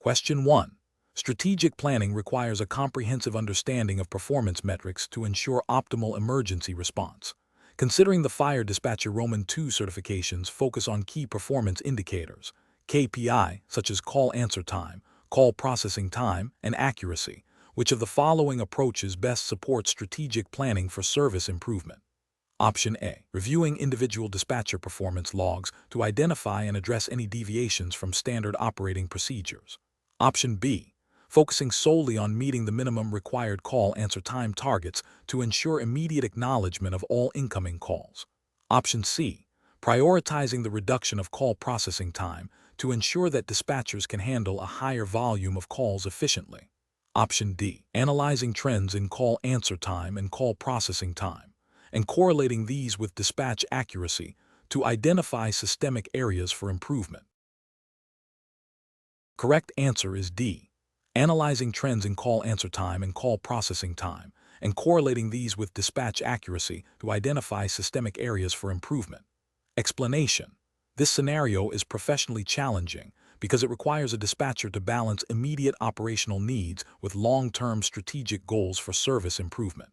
Question 1. Strategic planning requires a comprehensive understanding of performance metrics to ensure optimal emergency response. Considering the Fire Dispatcher Roman II certifications focus on key performance indicators, KPI, such as call answer time, call processing time, and accuracy, which of the following approaches best supports strategic planning for service improvement? Option A. Reviewing individual dispatcher performance logs to identify and address any deviations from standard operating procedures. Option B. Focusing solely on meeting the minimum required call answer time targets to ensure immediate acknowledgement of all incoming calls. Option C. Prioritizing the reduction of call processing time to ensure that dispatchers can handle a higher volume of calls efficiently. Option D. Analyzing trends in call answer time and call processing time, and correlating these with dispatch accuracy to identify systemic areas for improvement. Correct answer is D. Analyzing trends in call answer time and call processing time, and correlating these with dispatch accuracy to identify systemic areas for improvement. Explanation. This scenario is professionally challenging because it requires a dispatcher to balance immediate operational needs with long-term strategic goals for service improvement.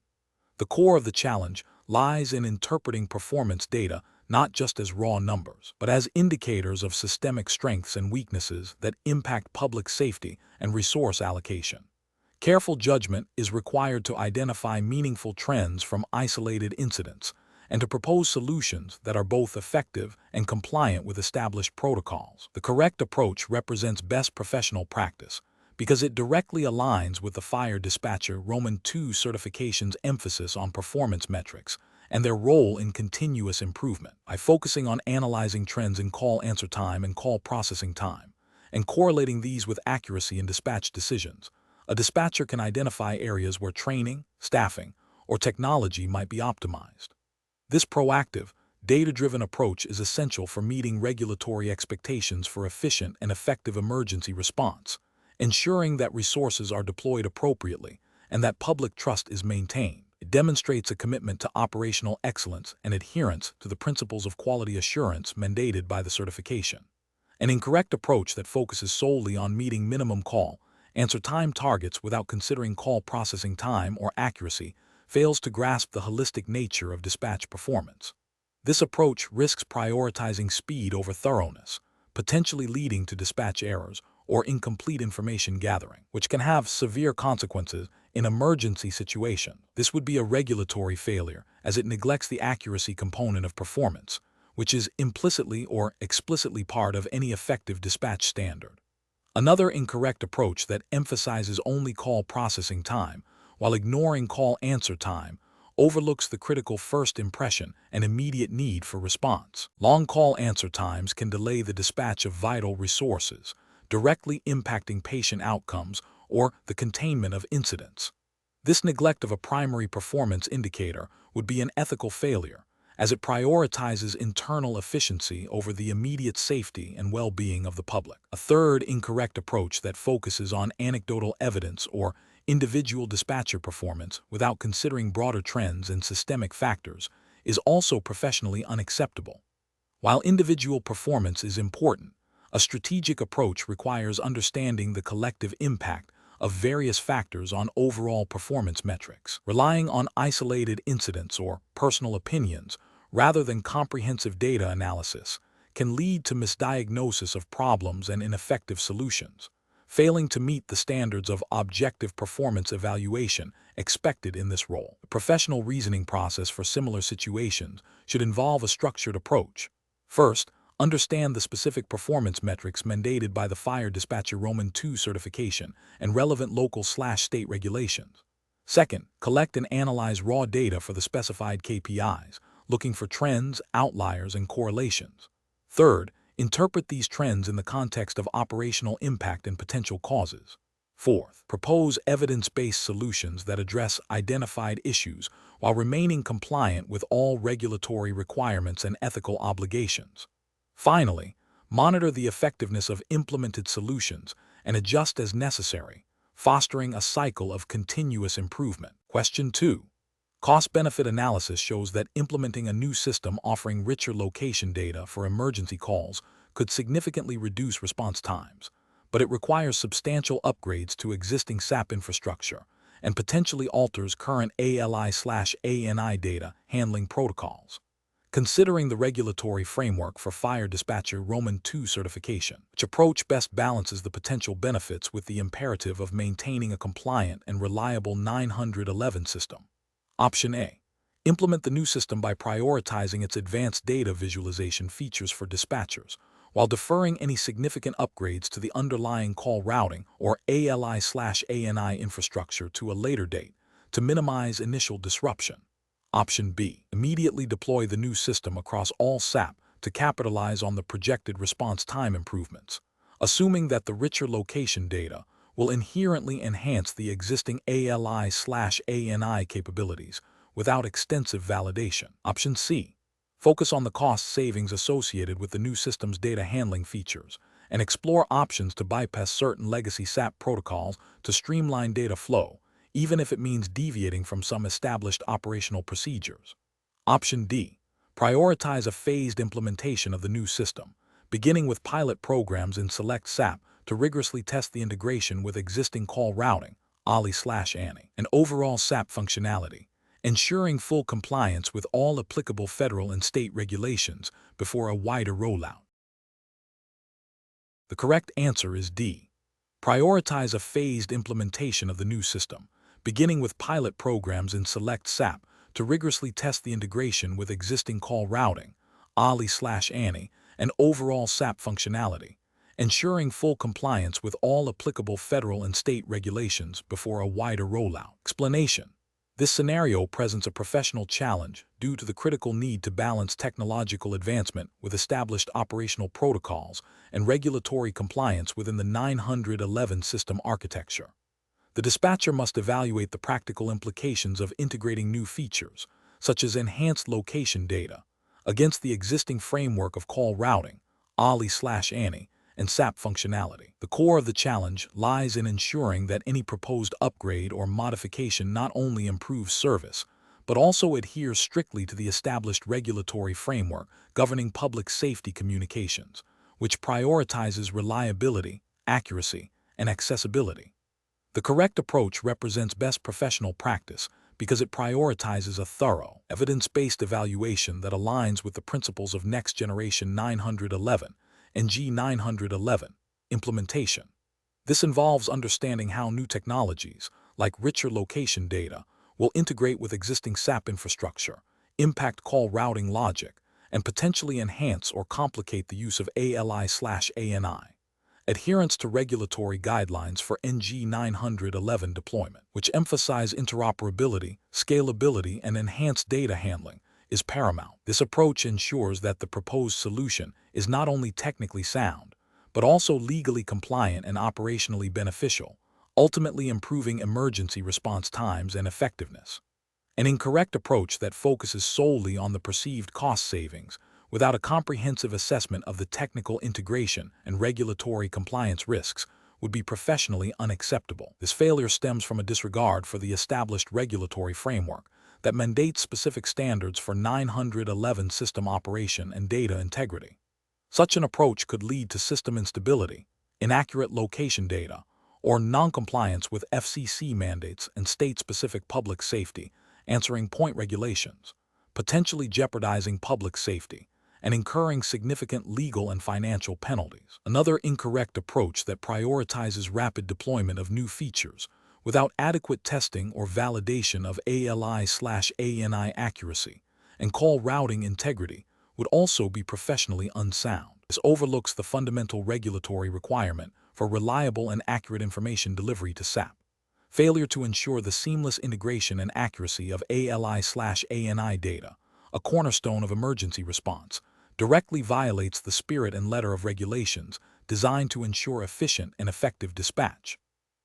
The core of the challenge lies in interpreting performance data not just as raw numbers, but as indicators of systemic strengths and weaknesses that impact public safety and resource allocation. Careful judgment is required to identify meaningful trends from isolated incidents and to propose solutions that are both effective and compliant with established protocols. The correct approach represents best professional practice because it directly aligns with the Fire Dispatcher Roman II certification's emphasis on performance metrics and their role in continuous improvement. By focusing on analyzing trends in call answer time and call processing time, and correlating these with accuracy in dispatch decisions, a dispatcher can identify areas where training, staffing, or technology might be optimized. This proactive, data-driven approach is essential for meeting regulatory expectations for efficient and effective emergency response, ensuring that resources are deployed appropriately and that public trust is maintained. It demonstrates a commitment to operational excellence and adherence to the principles of quality assurance mandated by the certification. An incorrect approach that focuses solely on meeting minimum call answer time targets without considering call processing time or accuracy fails to grasp the holistic nature of dispatch performance. This approach risks prioritizing speed over thoroughness, potentially leading to dispatch errors or incomplete information gathering, which can have severe consequences in emergency situations. This would be a regulatory failure, as it neglects the accuracy component of performance, which is implicitly or explicitly part of any effective dispatch standard. Another incorrect approach that emphasizes only call processing time, while ignoring call answer time, overlooks the critical first impression and immediate need for response. Long call answer times can delay the dispatch of vital resources, directly impacting patient outcomes or the containment of incidents. This neglect of a primary performance indicator would be an ethical failure, as it prioritizes internal efficiency over the immediate safety and well-being of the public. A third incorrect approach that focuses on anecdotal evidence or individual dispatcher performance without considering broader trends and systemic factors is also professionally unacceptable. While individual performance is important, a strategic approach requires understanding the collective impact of various factors on overall performance metrics. Relying on isolated incidents or personal opinions rather than comprehensive data analysis can lead to misdiagnosis of problems and ineffective solutions, failing to meet the standards of objective performance evaluation expected in this role. The professional reasoning process for similar situations should involve a structured approach. First, understand the specific performance metrics mandated by the Fire Dispatcher Roman II certification and relevant local/state regulations. Second, collect and analyze raw data for the specified KPIs, looking for trends, outliers, and correlations. Third, interpret these trends in the context of operational impact and potential causes. Fourth, propose evidence-based solutions that address identified issues while remaining compliant with all regulatory requirements and ethical obligations. Finally, monitor the effectiveness of implemented solutions and adjust as necessary, fostering a cycle of continuous improvement. Question 2. Cost-benefit analysis shows that implementing a new system offering richer location data for emergency calls could significantly reduce response times, but it requires substantial upgrades to existing SAP infrastructure and potentially alters current ALI/ANI data handling protocols. Considering the regulatory framework for Fire Dispatcher Roman II certification, which approach best balances the potential benefits with the imperative of maintaining a compliant and reliable 911 system. Option A. Implement the new system by prioritizing its advanced data visualization features for dispatchers, while deferring any significant upgrades to the underlying call routing or ALI/ANI infrastructure to a later date to minimize initial disruption. Option B. Immediately deploy the new system across all SAP to capitalize on the projected response time improvements, assuming that the richer location data will inherently enhance the existing ALI/ANI capabilities without extensive validation. Option C. Focus on the cost savings associated with the new system's data handling features and explore options to bypass certain legacy SAP protocols to streamline data flow, even if it means deviating from some established operational procedures. Option D. Prioritize a phased implementation of the new system, beginning with pilot programs in select SAP to rigorously test the integration with existing call routing, ALI/ANI, and overall SAP functionality, ensuring full compliance with all applicable federal and state regulations before a wider rollout. The correct answer is D. Prioritize a phased implementation of the new system, beginning with pilot programs in select SAP to rigorously test the integration with existing call routing, ALI/ANI, and overall SAP functionality, ensuring full compliance with all applicable federal and state regulations before a wider rollout. Explanation. This scenario presents a professional challenge due to the critical need to balance technological advancement with established operational protocols and regulatory compliance within the 911 system architecture. The dispatcher must evaluate the practical implications of integrating new features, such as enhanced location data, against the existing framework of call routing, ALI/ANI, and SAP functionality. The core of the challenge lies in ensuring that any proposed upgrade or modification not only improves service, but also adheres strictly to the established regulatory framework governing public safety communications, which prioritizes reliability, accuracy, and accessibility. The correct approach represents best professional practice because it prioritizes a thorough, evidence-based evaluation that aligns with the principles of next-generation 911 and G911 implementation. This involves understanding how new technologies, like richer location data, will integrate with existing SAP infrastructure, impact call routing logic, and potentially enhance or complicate the use of ALI/ANI. Adherence to regulatory guidelines for NG911 deployment, which emphasize interoperability, scalability, and enhanced data handling, is paramount. This approach ensures that the proposed solution is not only technically sound, but also legally compliant and operationally beneficial, ultimately improving emergency response times and effectiveness. An incorrect approach that focuses solely on the perceived cost savings without a comprehensive assessment of the technical integration and regulatory compliance risks would be professionally unacceptable. This failure stems from a disregard for the established regulatory framework that mandates specific standards for 911 system operation and data integrity. Such an approach could lead to system instability, inaccurate location data, or noncompliance with FCC mandates and state-specific public safety answering point regulations, potentially jeopardizing public safety and incurring significant legal and financial penalties. Another incorrect approach that prioritizes rapid deployment of new features without adequate testing or validation of ALI/ANI accuracy and call routing integrity would also be professionally unsound. This overlooks the fundamental regulatory requirement for reliable and accurate information delivery to SAP. Failure to ensure the seamless integration and accuracy of ALI/ANI data, a cornerstone of emergency response, directly violates the spirit and letter of regulations designed to ensure efficient and effective dispatch.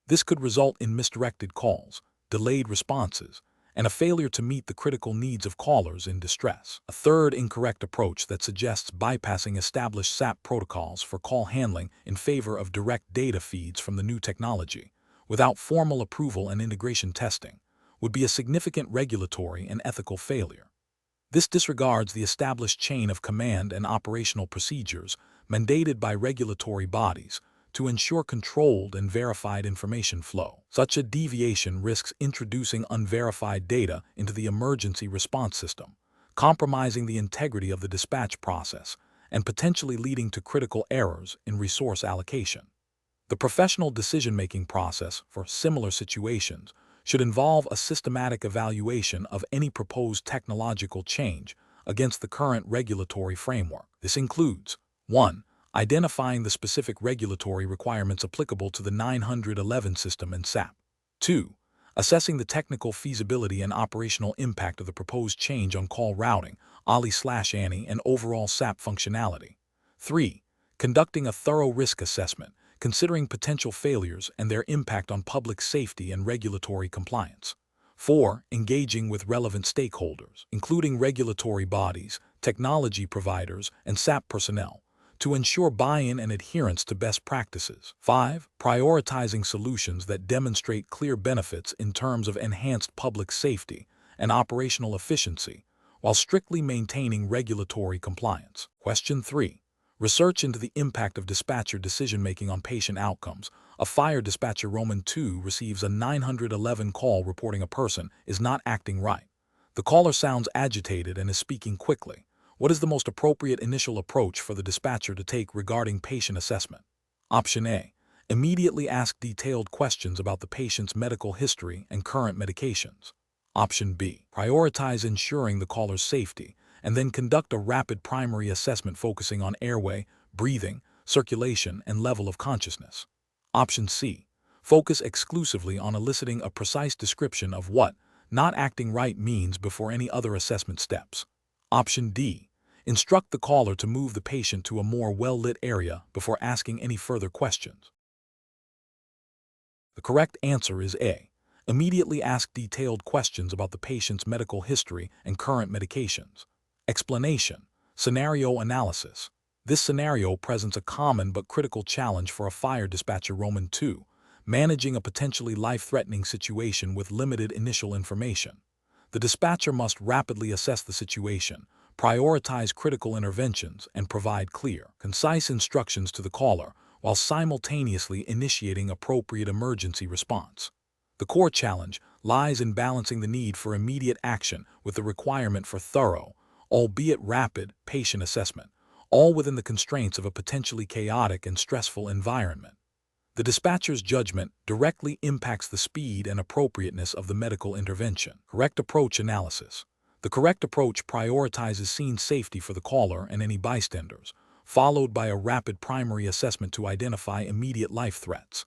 This could result in misdirected calls, delayed responses, and a failure to meet the critical needs of callers in distress. A third incorrect approach that suggests bypassing established SAP protocols for call handling in favor of direct data feeds from the new technology, without formal approval and integration testing, would be a significant regulatory and ethical failure. This disregards the established chain of command and operational procedures mandated by regulatory bodies to ensure controlled and verified information flow. Such a deviation risks introducing unverified data into the emergency response system, compromising the integrity of the dispatch process and potentially leading to critical errors in resource allocation. The professional decision-making process for similar situations should involve a systematic evaluation of any proposed technological change against the current regulatory framework. This includes 1. Identifying the specific regulatory requirements applicable to the 911 system and SAP. 2. Assessing the technical feasibility and operational impact of the proposed change on call routing, ALI/ANI, and overall SAP functionality. 3. Conducting a thorough risk assessment, considering potential failures and their impact on public safety and regulatory compliance. 4. Engaging with relevant stakeholders, including regulatory bodies, technology providers, and SAP personnel, to ensure buy-in and adherence to best practices. 5. Prioritizing solutions that demonstrate clear benefits in terms of enhanced public safety and operational efficiency, while strictly maintaining regulatory compliance. Question 3. Research into the impact of dispatcher decision-making on patient outcomes. A fire dispatcher Roman 2 receives a 911 call reporting a person is not acting right. The caller sounds agitated and is speaking quickly. What is the most appropriate initial approach for the dispatcher to take regarding patient assessment? Option A. Immediately ask detailed questions about the patient's medical history and current medications. Option B. Prioritize ensuring the caller's safety, and then conduct a rapid primary assessment focusing on airway, breathing, circulation, and level of consciousness. Option C. Focus exclusively on eliciting a precise description of what not acting right means before any other assessment steps. Option D. Instruct the caller to move the patient to a more well-lit area before asking any further questions. The correct answer is A. Immediately ask detailed questions about the patient's medical history and current medications. Explanation. Scenario analysis. This scenario presents a common but critical challenge for a fire dispatcher Roman 2, managing a potentially life-threatening situation with limited initial information. The dispatcher must rapidly assess the situation, prioritize critical interventions, and provide clear, concise instructions to the caller while simultaneously initiating appropriate emergency response. The core challenge lies in balancing the need for immediate action with the requirement for thorough, albeit rapid, patient assessment, all within the constraints of a potentially chaotic and stressful environment. The dispatcher's judgment directly impacts the speed and appropriateness of the medical intervention. Correct approach analysis. The correct approach prioritizes scene safety for the caller and any bystanders, followed by a rapid primary assessment to identify immediate life threats.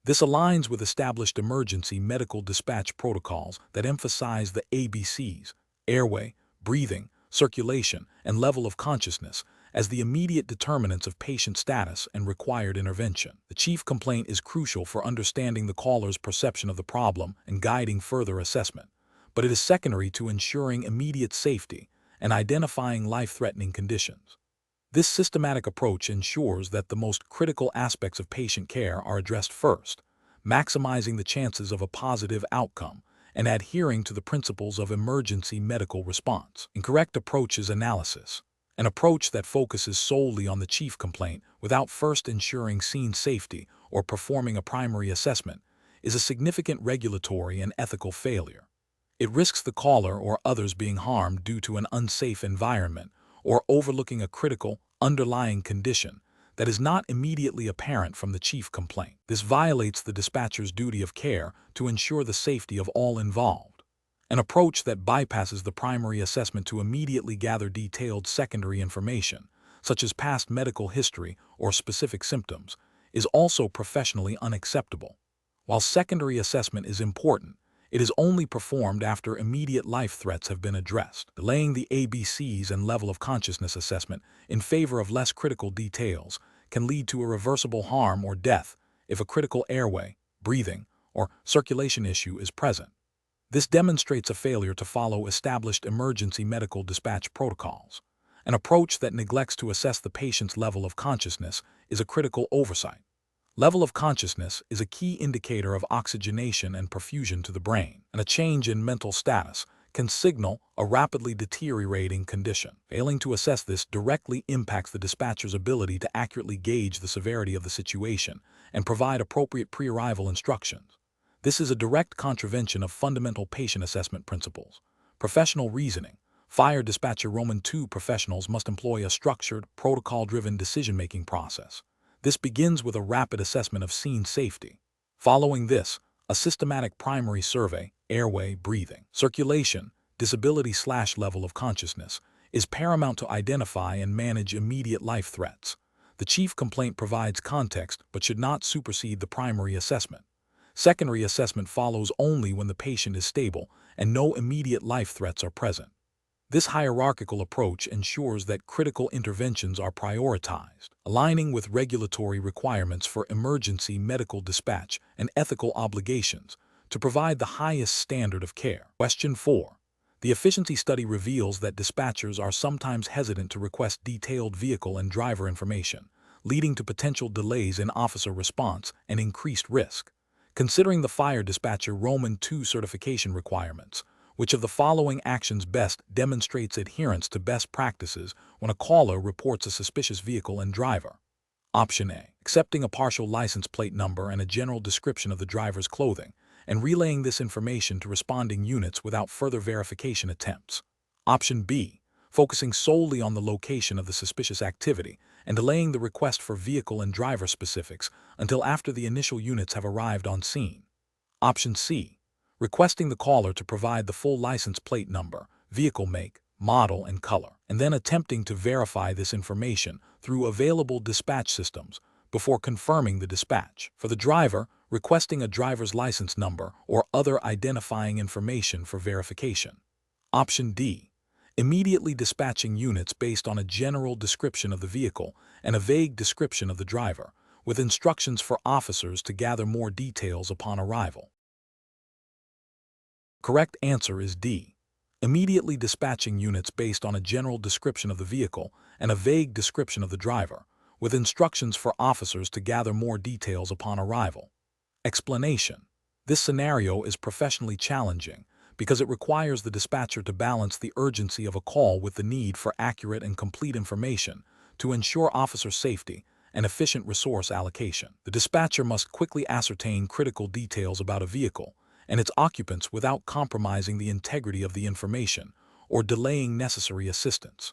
This aligns with established emergency medical dispatch protocols that emphasize the ABCs, airway, breathing, circulation, and level of consciousness, as the immediate determinants of patient status and required intervention. The chief complaint is crucial for understanding the caller's perception of the problem and guiding further assessment, but it is secondary to ensuring immediate safety and identifying life-threatening conditions. This systematic approach ensures that the most critical aspects of patient care are addressed first, maximizing the chances of a positive outcome and adhering to the principles of emergency medical response. Incorrect approaches analysis. An approach that focuses solely on the chief complaint without first ensuring scene safety or performing a primary assessment is a significant regulatory and ethical failure. It risks the caller or others being harmed due to an unsafe environment or overlooking a critical, underlying condition that is not immediately apparent from the chief complaint. This violates the dispatcher's duty of care to ensure the safety of all involved. An approach that bypasses the primary assessment to immediately gather detailed secondary information, such as past medical history or specific symptoms, is also professionally unacceptable. While secondary assessment is important, it is only performed after immediate life threats have been addressed. Delaying the ABCs and level of consciousness assessment in favor of less critical details can lead to irreversible harm or death if a critical airway, breathing, or circulation issue is present. This demonstrates a failure to follow established emergency medical dispatch protocols. An approach that neglects to assess the patient's level of consciousness is a critical oversight. Level of consciousness is a key indicator of oxygenation and perfusion to the brain, and a change in mental status can signal a rapidly deteriorating condition. Failing to assess this directly impacts the dispatcher's ability to accurately gauge the severity of the situation and provide appropriate pre-arrival instructions. This is a direct contravention of fundamental patient assessment principles. Professional reasoning. Fire dispatcher Roman II professionals must employ a structured, protocol-driven decision-making process. This begins with a rapid assessment of scene safety. Following this, a systematic primary survey, airway, breathing, circulation, disability/level of consciousness, is paramount to identify and manage immediate life threats. The chief complaint provides context but should not supersede the primary assessment. Secondary assessment follows only when the patient is stable and no immediate life threats are present. This hierarchical approach ensures that critical interventions are prioritized, aligning with regulatory requirements for emergency medical dispatch and ethical obligations to provide the highest standard of care. Question 4. The efficiency study reveals that dispatchers are sometimes hesitant to request detailed vehicle and driver information, leading to potential delays in officer response and increased risk. Considering the fire dispatcher Roman II certification requirements, which of the following actions best demonstrates adherence to best practices when a caller reports a suspicious vehicle and driver? Option A. Accepting a partial license plate number and a general description of the driver's clothing, and relaying this information to responding units without further verification attempts. Option B. Focusing solely on the location of the suspicious activity and delaying the request for vehicle and driver specifics until after the initial units have arrived on scene. Option C. Requesting the caller to provide the full license plate number, vehicle make, model, and color, and then attempting to verify this information through available dispatch systems before confirming the dispatch. For the driver, requesting a driver's license number or other identifying information for verification. Option D. Immediately dispatching units based on a general description of the vehicle and a vague description of the driver, with instructions for officers to gather more details upon arrival. Correct answer is D. Immediately dispatching units based on a general description of the vehicle and a vague description of the driver, with instructions for officers to gather more details upon arrival. Explanation. This scenario is professionally challenging because it requires the dispatcher to balance the urgency of a call with the need for accurate and complete information to ensure officer safety and efficient resource allocation. The dispatcher must quickly ascertain critical details about a vehicle and its occupants without compromising the integrity of the information or delaying necessary assistance.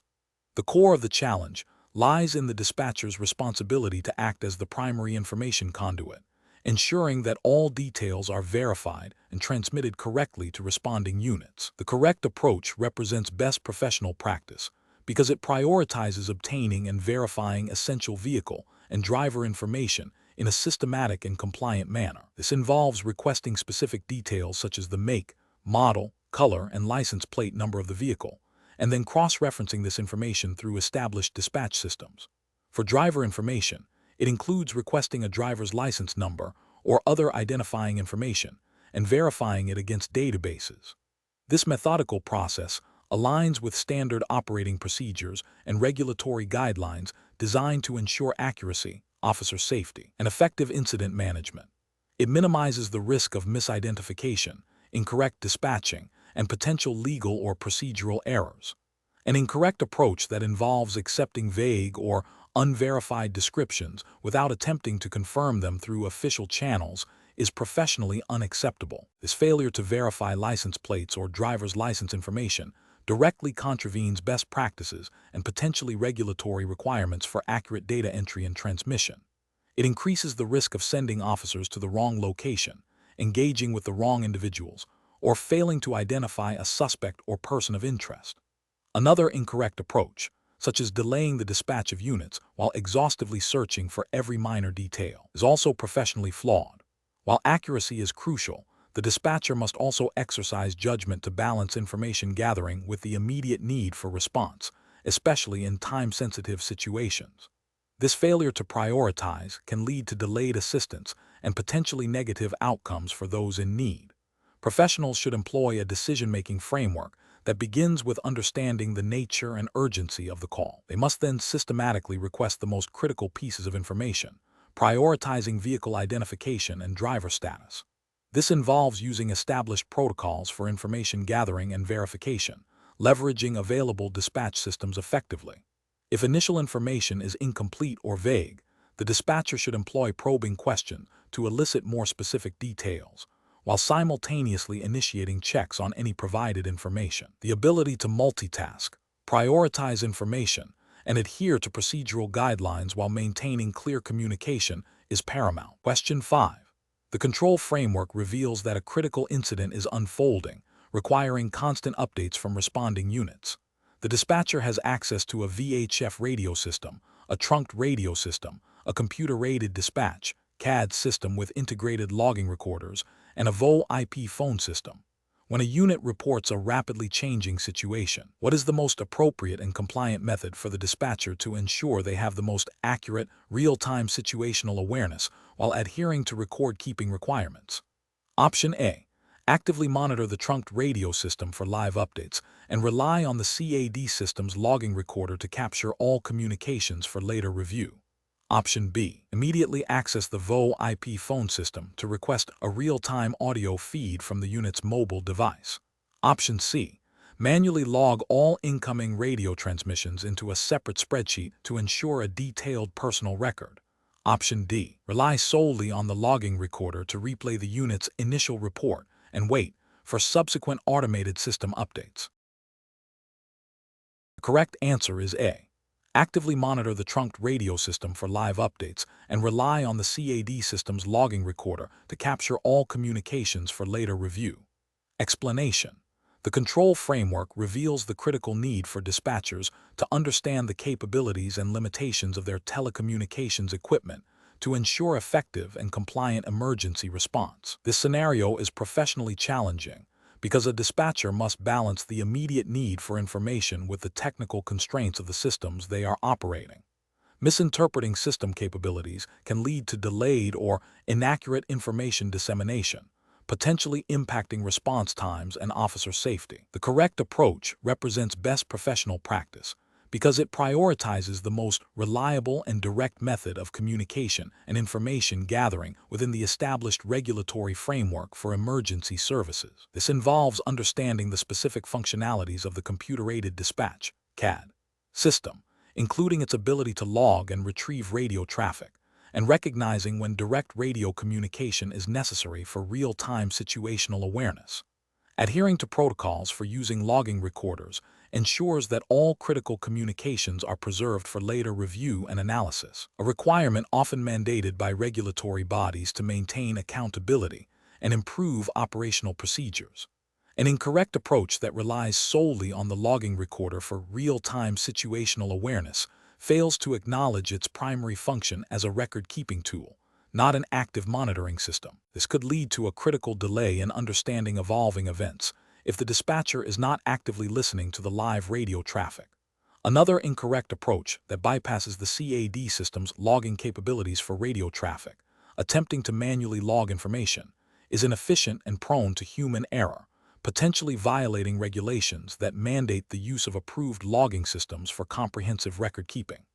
The core of the challenge lies in the dispatcher's responsibility to act as the primary information conduit, ensuring that all details are verified and transmitted correctly to responding units. The correct approach represents best professional practice because it prioritizes obtaining and verifying essential vehicle and driver information in a systematic and compliant manner. This involves requesting specific details such as the make, model, color, and license plate number of the vehicle, and then cross-referencing this information through established dispatch systems. For driver information, it includes requesting a driver's license number or other identifying information and verifying it against databases. This methodical process aligns with standard operating procedures and regulatory guidelines designed to ensure accuracy, officer safety, and effective incident management. It minimizes the risk of misidentification, incorrect dispatching, and potential legal or procedural errors. An incorrect approach that involves accepting vague or unverified descriptions without attempting to confirm them through official channels is professionally unacceptable. This failure to verify license plates or driver's license information directly contravenes best practices and potentially regulatory requirements for accurate data entry and transmission. It increases the risk of sending officers to the wrong location, engaging with the wrong individuals, or failing to identify a suspect or person of interest. Another incorrect approach, such as delaying the dispatch of units while exhaustively searching for every minor detail, is also professionally flawed. While accuracy is crucial, the dispatcher must also exercise judgment to balance information gathering with the immediate need for response, especially in time-sensitive situations. This failure to prioritize can lead to delayed assistance and potentially negative outcomes for those in need. Professionals should employ a decision-making framework that begins with understanding the nature and urgency of the call. They must then systematically request the most critical pieces of information, prioritizing vehicle identification and driver status. This involves using established protocols for information gathering and verification, leveraging available dispatch systems effectively. If initial information is incomplete or vague, the dispatcher should employ probing questions to elicit more specific details, while simultaneously initiating checks on any provided information. The ability to multitask, prioritize information, and adhere to procedural guidelines while maintaining clear communication is paramount. Question 5. The control framework reveals that a critical incident is unfolding, requiring constant updates from responding units. The dispatcher has access to a VHF radio system, a trunked radio system, a computer-aided dispatch, CAD system with integrated logging recorders, and a VoIP phone system. When a unit reports a rapidly changing situation, what is the most appropriate and compliant method for the dispatcher to ensure they have the most accurate, real-time situational awareness while adhering to record-keeping requirements? Option A. Actively monitor the trunked radio system for live updates and rely on the CAD system's logging recorder to capture all communications for later review. Option B. Immediately access the VoIP phone system to request a real-time audio feed from the unit's mobile device. Option C. Manually log all incoming radio transmissions into a separate spreadsheet to ensure a detailed personal record. Option D. Rely solely on the logging recorder to replay the unit's initial report and wait for subsequent automated system updates. The correct answer is A. Actively monitor the trunked radio system for live updates and rely on the CAD system's logging recorder to capture all communications for later review. Explanation. The control framework reveals the critical need for dispatchers to understand the capabilities and limitations of their telecommunications equipment to ensure effective and compliant emergency response. This scenario is professionally challenging because a dispatcher must balance the immediate need for information with the technical constraints of the systems they are operating. Misinterpreting system capabilities can lead to delayed or inaccurate information dissemination, potentially impacting response times and officer safety. The correct approach represents best professional practice because it prioritizes the most reliable and direct method of communication and information gathering within the established regulatory framework for emergency services. This involves understanding the specific functionalities of the computer-aided dispatch (CAD) system, including its ability to log and retrieve radio traffic, and recognizing when direct radio communication is necessary for real-time situational awareness. Adhering to protocols for using logging recorders ensures that all critical communications are preserved for later review and analysis, a requirement often mandated by regulatory bodies to maintain accountability and improve operational procedures. An incorrect approach that relies solely on the logging recorder for real-time situational awareness fails to acknowledge its primary function as a record-keeping tool, not an active monitoring system. This could lead to a critical delay in understanding evolving events if the dispatcher is not actively listening to the live radio traffic. Another incorrect approach that bypasses the CAD system's logging capabilities for radio traffic, attempting to manually log information, is inefficient and prone to human error, potentially violating regulations that mandate the use of approved logging systems for comprehensive record keeping.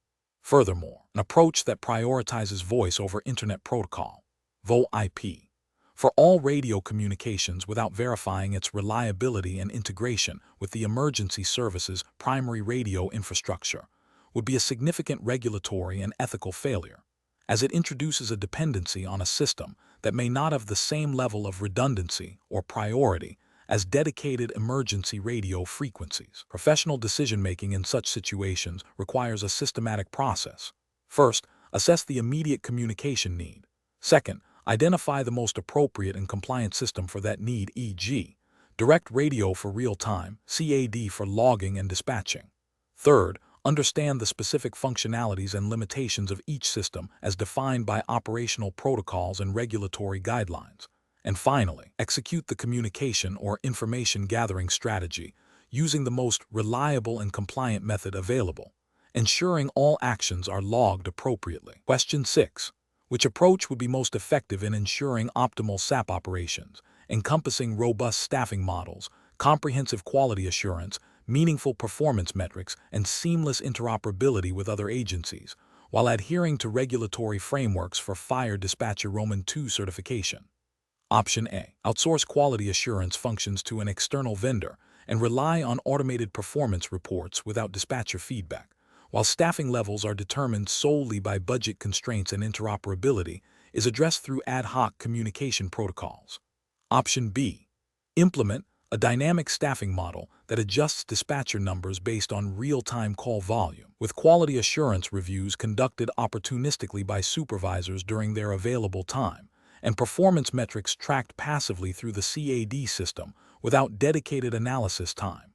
Furthermore, an approach that prioritizes voice over Internet Protocol, VoIP, for all radio communications without verifying its reliability and integration with the emergency service's primary radio infrastructure would be a significant regulatory and ethical failure, as it introduces a dependency on a system that may not have the same level of redundancy or priority as dedicated emergency radio frequencies. Professional decision-making in such situations requires a systematic process. First, assess the immediate communication need. Second, identify the most appropriate and compliant system for that need, e.g., direct radio for real-time, CAD for logging and dispatching. Third, understand the specific functionalities and limitations of each system as defined by operational protocols and regulatory guidelines. And finally, execute the communication or information gathering strategy using the most reliable and compliant method available, ensuring all actions are logged appropriately. Question 6. Which approach would be most effective in ensuring optimal SAP operations, encompassing robust staffing models, comprehensive quality assurance, meaningful performance metrics, and seamless interoperability with other agencies, while adhering to regulatory frameworks for Fire Dispatcher Roman II certification? Option A. Outsource quality assurance functions to an external vendor and rely on automated performance reports without dispatcher feedback. While staffing levels are determined solely by budget constraints and interoperability, is addressed through ad hoc communication protocols. Option B. Implement a dynamic staffing model that adjusts dispatcher numbers based on real-time call volume, with quality assurance reviews conducted opportunistically by supervisors during their available time, and performance metrics tracked passively through the CAD system without dedicated analysis time.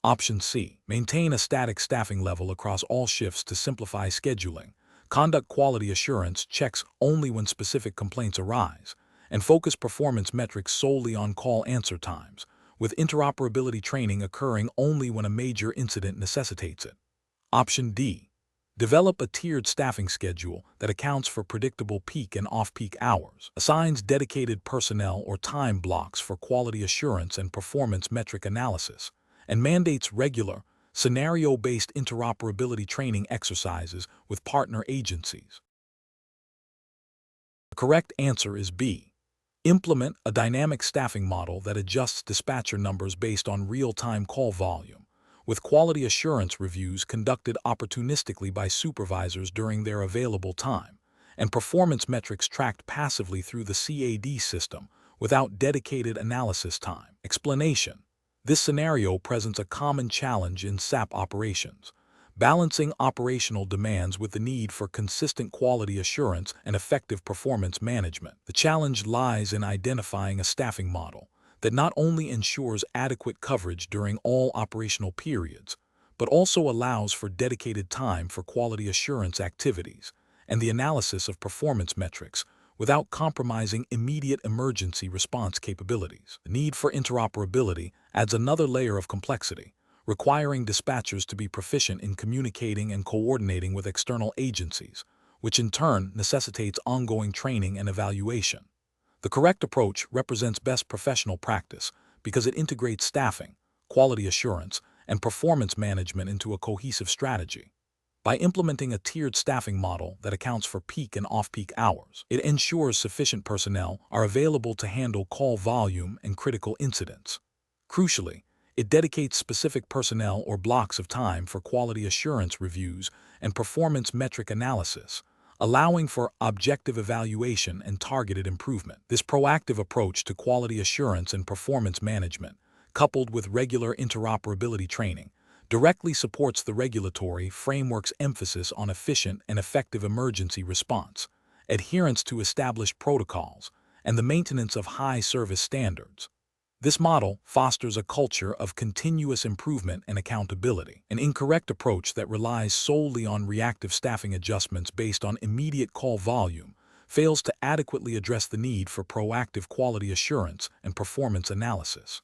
Option C. Maintain a static staffing level across all shifts to simplify scheduling, conduct quality assurance checks only when specific complaints arise, and focus performance metrics solely on call answer times, with interoperability training occurring only when a major incident necessitates it. Option D. Develop a tiered staffing schedule that accounts for predictable peak and off-peak hours, assigns dedicated personnel or time blocks for quality assurance and performance metric analysis, and mandates regular, scenario-based interoperability training exercises with partner agencies. The correct answer is B. Implement a dynamic staffing model that adjusts dispatcher numbers based on real-time call volume, with quality assurance reviews conducted opportunistically by supervisors during their available time, and performance metrics tracked passively through the CAD system without dedicated analysis time. Explanation: this scenario presents a common challenge in SAP operations, balancing operational demands with the need for consistent quality assurance and effective performance management. The challenge lies in identifying a staffing model that not only ensures adequate coverage during all operational periods, but also allows for dedicated time for quality assurance activities and the analysis of performance metrics without compromising immediate emergency response capabilities. The need for interoperability adds another layer of complexity, requiring dispatchers to be proficient in communicating and coordinating with external agencies, which in turn necessitates ongoing training and evaluation. The correct approach represents best professional practice because it integrates staffing, quality assurance, and performance management into a cohesive strategy. By implementing a tiered staffing model that accounts for peak and off-peak hours, it ensures sufficient personnel are available to handle call volume and critical incidents. Crucially, it dedicates specific personnel or blocks of time for quality assurance reviews and performance metric analysis, allowing for objective evaluation and targeted improvement. This proactive approach to quality assurance and performance management, coupled with regular interoperability training, directly supports the regulatory framework's emphasis on efficient and effective emergency response, adherence to established protocols, and the maintenance of high service standards. This model fosters a culture of continuous improvement and accountability. An incorrect approach that relies solely on reactive staffing adjustments based on immediate call volume fails to adequately address the need for proactive quality assurance and performance analysis.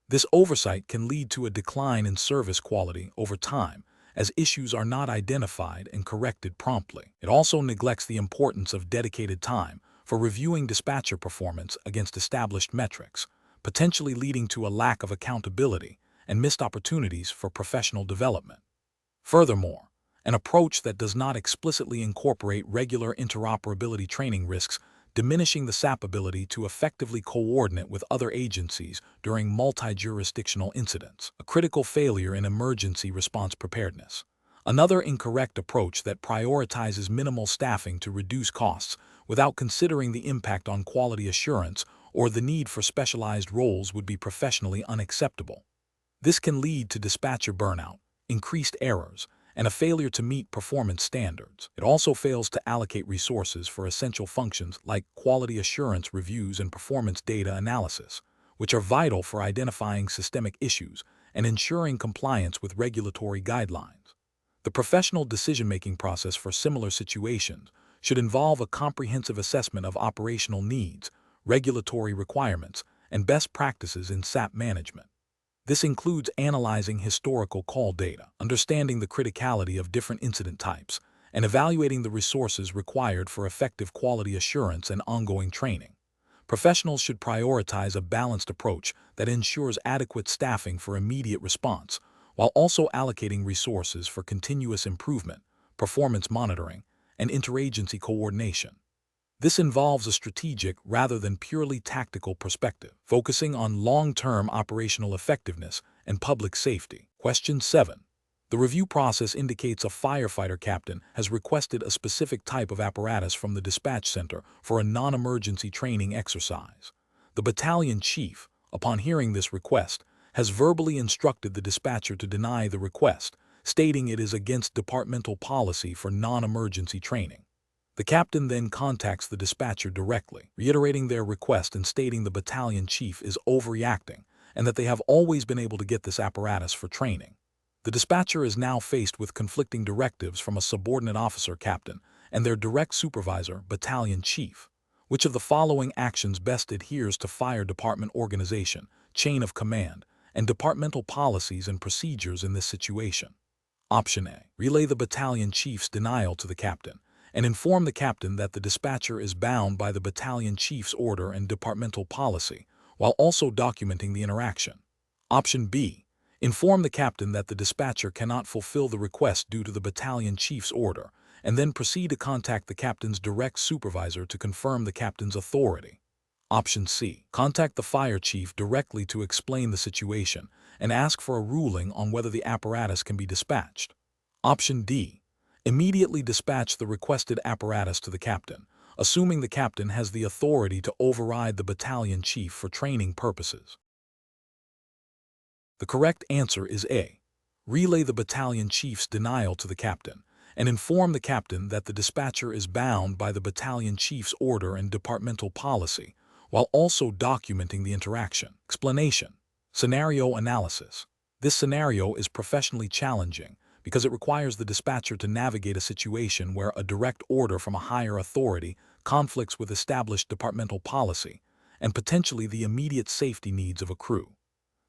This oversight can lead to a decline in service quality over time as issues are not identified and corrected promptly. It also neglects the importance of dedicated time for reviewing dispatcher performance against established metrics, potentially leading to a lack of accountability and missed opportunities for professional development. Furthermore, an approach that does not explicitly incorporate regular interoperability training risks diminishing the SAP ability to effectively coordinate with other agencies during multi-jurisdictional incidents, a critical failure in emergency response preparedness. Another incorrect approach that prioritizes minimal staffing to reduce costs without considering the impact on quality assurance or the need for specialized roles would be professionally unacceptable. This can lead to dispatcher burnout, increased errors, and a failure to meet performance standards. It also fails to allocate resources for essential functions like quality assurance reviews and performance data analysis, which are vital for identifying systemic issues and ensuring compliance with regulatory guidelines. The professional decision-making process for similar situations should involve a comprehensive assessment of operational needs, regulatory requirements, and best practices in SAP management. This includes analyzing historical call data, understanding the criticality of different incident types, and evaluating the resources required for effective quality assurance and ongoing training. Professionals should prioritize a balanced approach that ensures adequate staffing for immediate response, while also allocating resources for continuous improvement, performance monitoring, and interagency coordination. This involves a strategic rather than purely tactical perspective, focusing on long-term operational effectiveness and public safety. Question 7. The review process indicates a firefighter captain has requested a specific type of apparatus from the dispatch center for a non-emergency training exercise. The battalion chief, upon hearing this request, has verbally instructed the dispatcher to deny the request, stating it is against departmental policy for non-emergency training. The captain then contacts the dispatcher directly, reiterating their request and stating the battalion chief is overreacting and that they have always been able to get this apparatus for training. The dispatcher is now faced with conflicting directives from a subordinate officer captain and their direct supervisor, battalion chief. Which of the following actions best adheres to fire department organization, chain of command, and departmental policies and procedures in this situation? Option A. Relay the battalion chief's denial to the captain and inform the captain that the dispatcher is bound by the battalion chief's order and departmental policy, while also documenting the interaction. Option B. Inform the captain that the dispatcher cannot fulfill the request due to the battalion chief's order, and then proceed to contact the captain's direct supervisor to confirm the captain's authority. Option C. Contact the fire chief directly to explain the situation and ask for a ruling on whether the apparatus can be dispatched. Option D. Immediately dispatch the requested apparatus to the captain, assuming the captain has the authority to override the battalion chief for training purposes. The correct answer is A. Relay the battalion chief's denial to the captain and inform the captain that the dispatcher is bound by the battalion chief's order and departmental policy, while also documenting the interaction. Explanation. Scenario analysis. This scenario is professionally challenging because it requires the dispatcher to navigate a situation where a direct order from a higher authority conflicts with established departmental policy and potentially the immediate safety needs of a crew.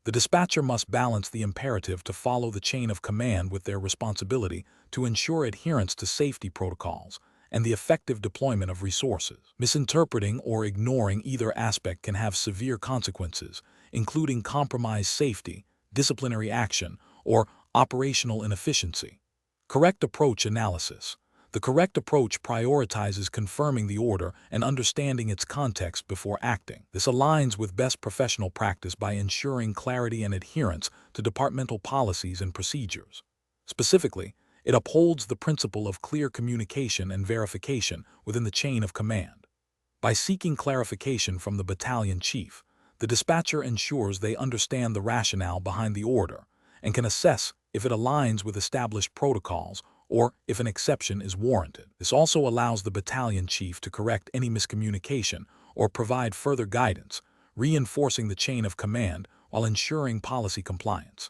The dispatcher must balance the imperative to follow the chain of command with their responsibility to ensure adherence to safety protocols and the effective deployment of resources. Misinterpreting or ignoring either aspect can have severe consequences, including compromised safety, disciplinary action, or operational inefficiency. Correct approach analysis. The correct approach prioritizes confirming the order and understanding its context before acting. This aligns with best professional practice by ensuring clarity and adherence to departmental policies and procedures. Specifically, it upholds the principle of clear communication and verification within the chain of command. By seeking clarification from the battalion chief, the dispatcher ensures they understand the rationale behind the order and can assess if it aligns with established protocols or if an exception is warranted. This also allows the battalion chief to correct any miscommunication or provide further guidance, reinforcing the chain of command while ensuring policy compliance.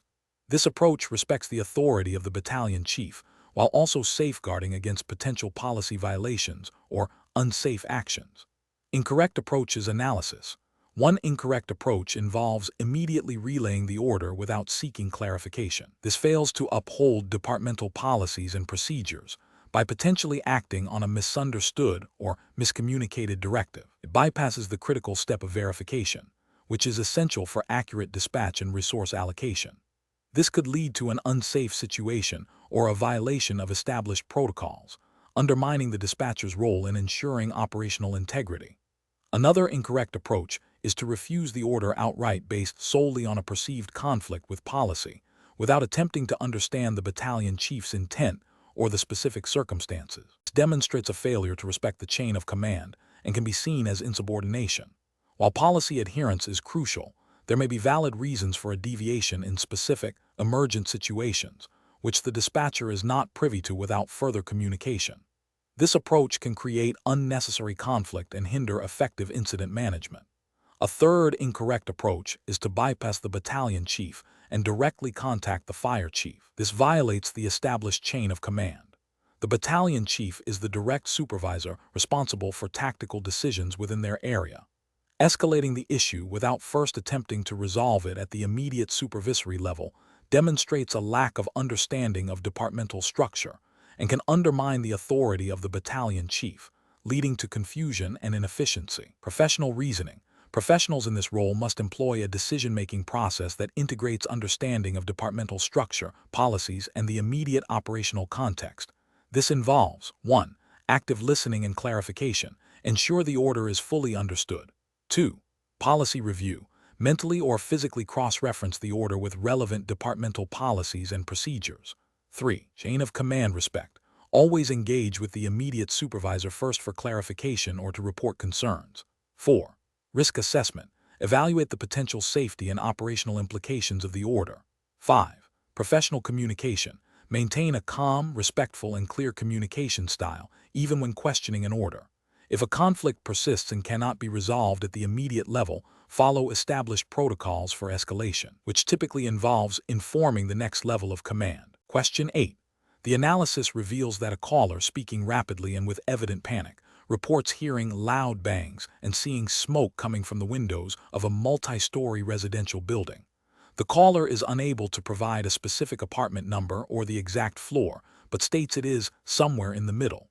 This approach respects the authority of the battalion chief while also safeguarding against potential policy violations or unsafe actions. Incorrect approaches analysis. One incorrect approach involves immediately relaying the order without seeking clarification. This fails to uphold departmental policies and procedures by potentially acting on a misunderstood or miscommunicated directive. It bypasses the critical step of verification, which is essential for accurate dispatch and resource allocation. This could lead to an unsafe situation or a violation of established protocols, undermining the dispatcher's role in ensuring operational integrity. Another incorrect approach is to refuse the order outright based solely on a perceived conflict with policy, without attempting to understand the battalion chief's intent or the specific circumstances. This demonstrates a failure to respect the chain of command and can be seen as insubordination. While policy adherence is crucial, there may be valid reasons for a deviation in specific, emergent situations, which the dispatcher is not privy to without further communication. This approach can create unnecessary conflict and hinder effective incident management. A third incorrect approach is to bypass the battalion chief and directly contact the fire chief. This violates the established chain of command. The battalion chief is the direct supervisor responsible for tactical decisions within their area. Escalating the issue without first attempting to resolve it at the immediate supervisory level demonstrates a lack of understanding of departmental structure and can undermine the authority of the battalion chief, leading to confusion and inefficiency. Professional reasoning. Professionals in this role must employ a decision-making process that integrates understanding of departmental structure, policies, and the immediate operational context. This involves 1. Active listening and clarification, Ensure the order is fully understood. 2. Policy review. Mentally or physically cross-reference the order with relevant departmental policies and procedures. 3. Chain of command respect. Always engage with the immediate supervisor first for clarification or to report concerns. 4. Risk assessment. Evaluate the potential safety and operational implications of the order. 5. Professional communication. Maintain a calm, respectful, and clear communication style, even when questioning an order. If a conflict persists and cannot be resolved at the immediate level, follow established protocols for escalation, which typically involves informing the next level of command. Question 8. The analysis reveals that a caller speaking rapidly and with evident panic reports hearing loud bangs and seeing smoke coming from the windows of a multi-story residential building. The caller is unable to provide a specific apartment number or the exact floor, but states it is somewhere in the middle.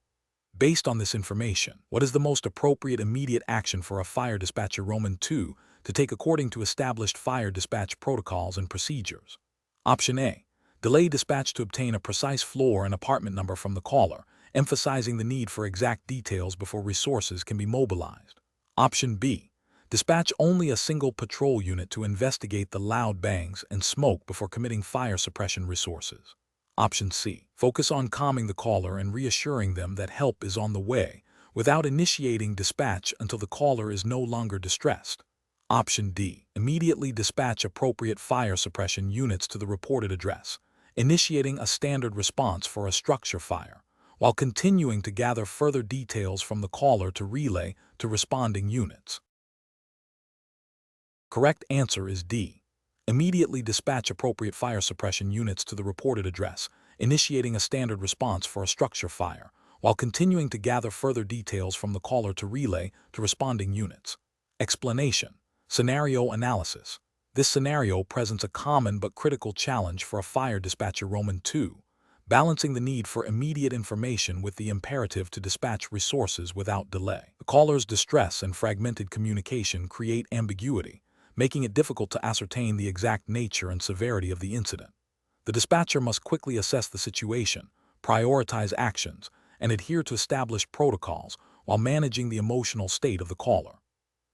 Based on this information, what is the most appropriate immediate action for a fire dispatcher Roman 2 to take according to established fire dispatch protocols and procedures? Option A. Delay dispatch to obtain a precise floor and apartment number from the caller, emphasizing the need for exact details before resources can be mobilized. Option B. Dispatch only a single patrol unit to investigate the loud bangs and smoke before committing fire suppression resources. Option C. Focus on calming the caller and reassuring them that help is on the way, without initiating dispatch until the caller is no longer distressed. Option D. Immediately dispatch appropriate fire suppression units to the reported address, initiating a standard response for a structure fire, while continuing to gather further details from the caller to relay to responding units. Correct answer is D. Immediately dispatch appropriate fire suppression units to the reported address, initiating a standard response for a structure fire, while continuing to gather further details from the caller to relay to responding units. Explanation. Scenario analysis. This scenario presents a common but critical challenge for a fire dispatcher Roman 2, balancing the need for immediate information with the imperative to dispatch resources without delay. The caller's distress and fragmented communication create ambiguity, making it difficult to ascertain the exact nature and severity of the incident. The dispatcher must quickly assess the situation, prioritize actions, and adhere to established protocols while managing the emotional state of the caller.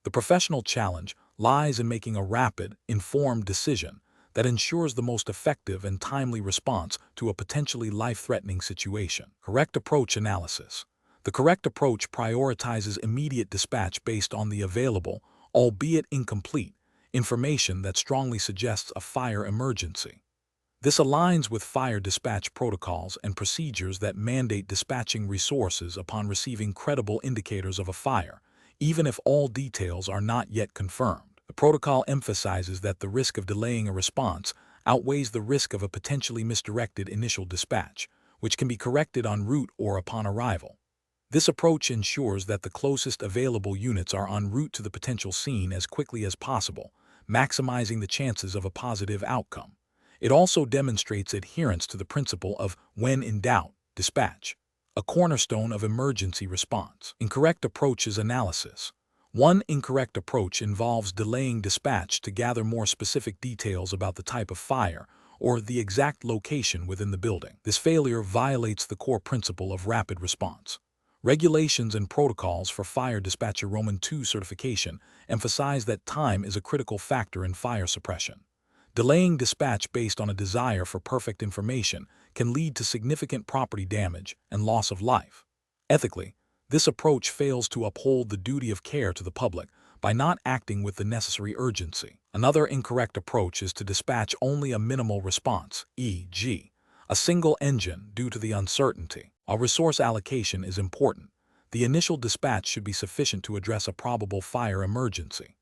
The professional challenge lies in making a rapid, informed decision that ensures the most effective and timely response to a potentially life-threatening situation. Correct approach analysis. The correct approach prioritizes immediate dispatch based on the available, albeit incomplete, information that strongly suggests a fire emergency. This aligns with fire dispatch protocols and procedures that mandate dispatching resources upon receiving credible indicators of a fire, even if all details are not yet confirmed. The protocol emphasizes that the risk of delaying a response outweighs the risk of a potentially misdirected initial dispatch, which can be corrected en route or upon arrival. This approach ensures that the closest available units are en route to the potential scene as quickly as possible, maximizing the chances of a positive outcome. It also demonstrates adherence to the principle of when in doubt, dispatch, a cornerstone of emergency response. Incorrect approaches analysis. One incorrect approach involves delaying dispatch to gather more specific details about the type of fire or the exact location within the building. This failure violates the core principle of rapid response. Regulations and protocols for fire dispatcher Roman 2 certification emphasize that time is a critical factor in fire suppression. Delaying dispatch based on a desire for perfect information can lead to significant property damage and loss of life. Ethically, this approach fails to uphold the duty of care to the public by not acting with the necessary urgency. Another incorrect approach is to dispatch only a minimal response, e.g., a single engine due to the uncertainty. While resource allocation is important, the initial dispatch should be sufficient to address a probable fire emergency.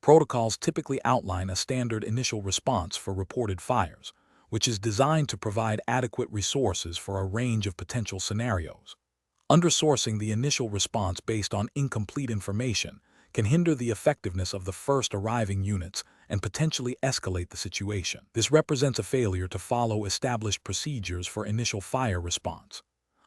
Protocols typically outline a standard initial response for reported fires, which is designed to provide adequate resources for a range of potential scenarios. Undersourcing the initial response based on incomplete information can hinder the effectiveness of the first arriving units and potentially escalate the situation. This represents a failure to follow established procedures for initial fire response.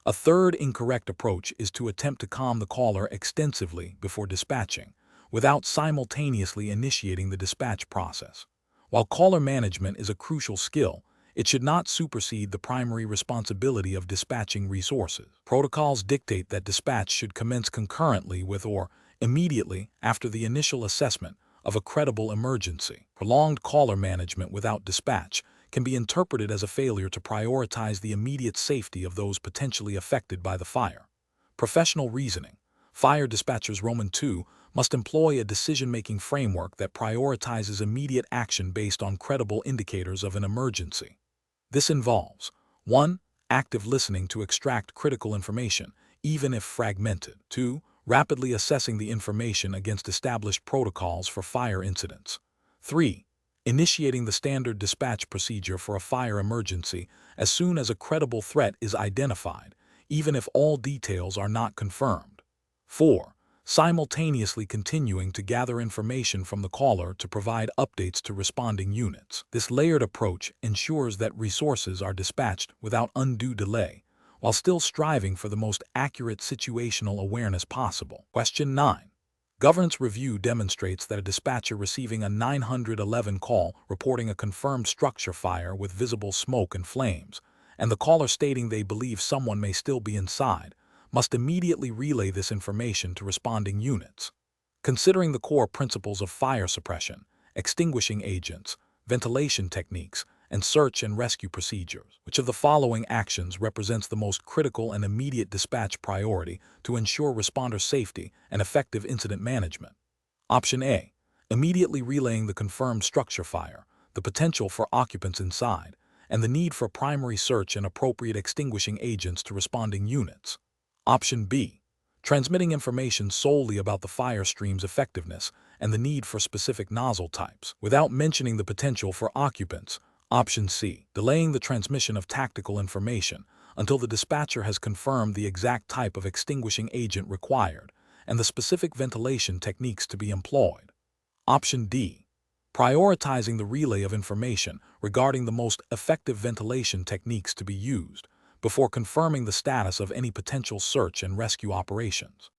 A third incorrect approach is to attempt to calm the caller extensively before dispatching, without simultaneously initiating the dispatch process. While caller management is a crucial skill, it should not supersede the primary responsibility of dispatching resources. Protocols dictate that dispatch should commence concurrently with or immediately after the initial assessment of a credible emergency. Prolonged caller management without dispatch can be interpreted as a failure to prioritize the immediate safety of those potentially affected by the fire. Professional reasoning. Fire dispatchers Roman II must employ a decision-making framework that prioritizes immediate action based on credible indicators of an emergency. This involves 1. Active listening to extract critical information, even if fragmented. 2. Rapidly assessing the information against established protocols for fire incidents. 3. Initiating the standard dispatch procedure for a fire emergency as soon as a credible threat is identified, even if all details are not confirmed. 4. Simultaneously continuing to gather information from the caller to provide updates to responding units. This layered approach ensures that resources are dispatched without undue delay, while still striving for the most accurate situational awareness possible. Question 9. Governance review demonstrates that a dispatcher receiving a 911 call reporting a confirmed structure fire with visible smoke and flames, and the caller stating they believe someone may still be inside, must immediately relay this information to responding units. Considering the core principles of fire suppression, extinguishing agents, ventilation techniques, and search and rescue procedures, which of the following actions represents the most critical and immediate dispatch priority to ensure responder safety and effective incident management? Option A. Immediately relaying the confirmed structure fire, the potential for occupants inside, and the need for primary search and appropriate extinguishing agents to responding units. Option B. Transmitting information solely about the fire stream's effectiveness and the need for specific nozzle types, without mentioning the potential for occupants. Option C. Delaying the transmission of tactical information until the dispatcher has confirmed the exact type of extinguishing agent required and the specific ventilation techniques to be employed. Option D. Prioritizing the relay of information regarding the most effective ventilation techniques to be used before confirming the status of any potential search and rescue operations.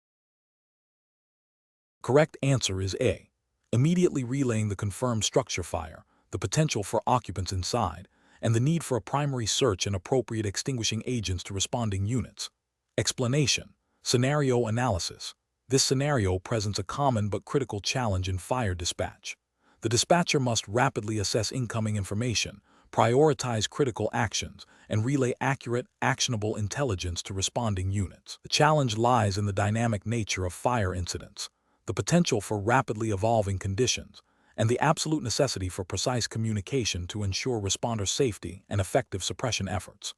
Correct answer is A. Immediately relaying the confirmed structure fire, the potential for occupants inside, and the need for a primary search and appropriate extinguishing agents to responding units. Explanation. Scenario analysis. This scenario presents a common but critical challenge in fire dispatch. The dispatcher must rapidly assess incoming information, prioritize critical actions, and relay accurate, actionable intelligence to responding units. The challenge lies in the dynamic nature of fire incidents, the potential for rapidly evolving conditions, and the absolute necessity for precise communication to ensure responder safety and effective suppression efforts.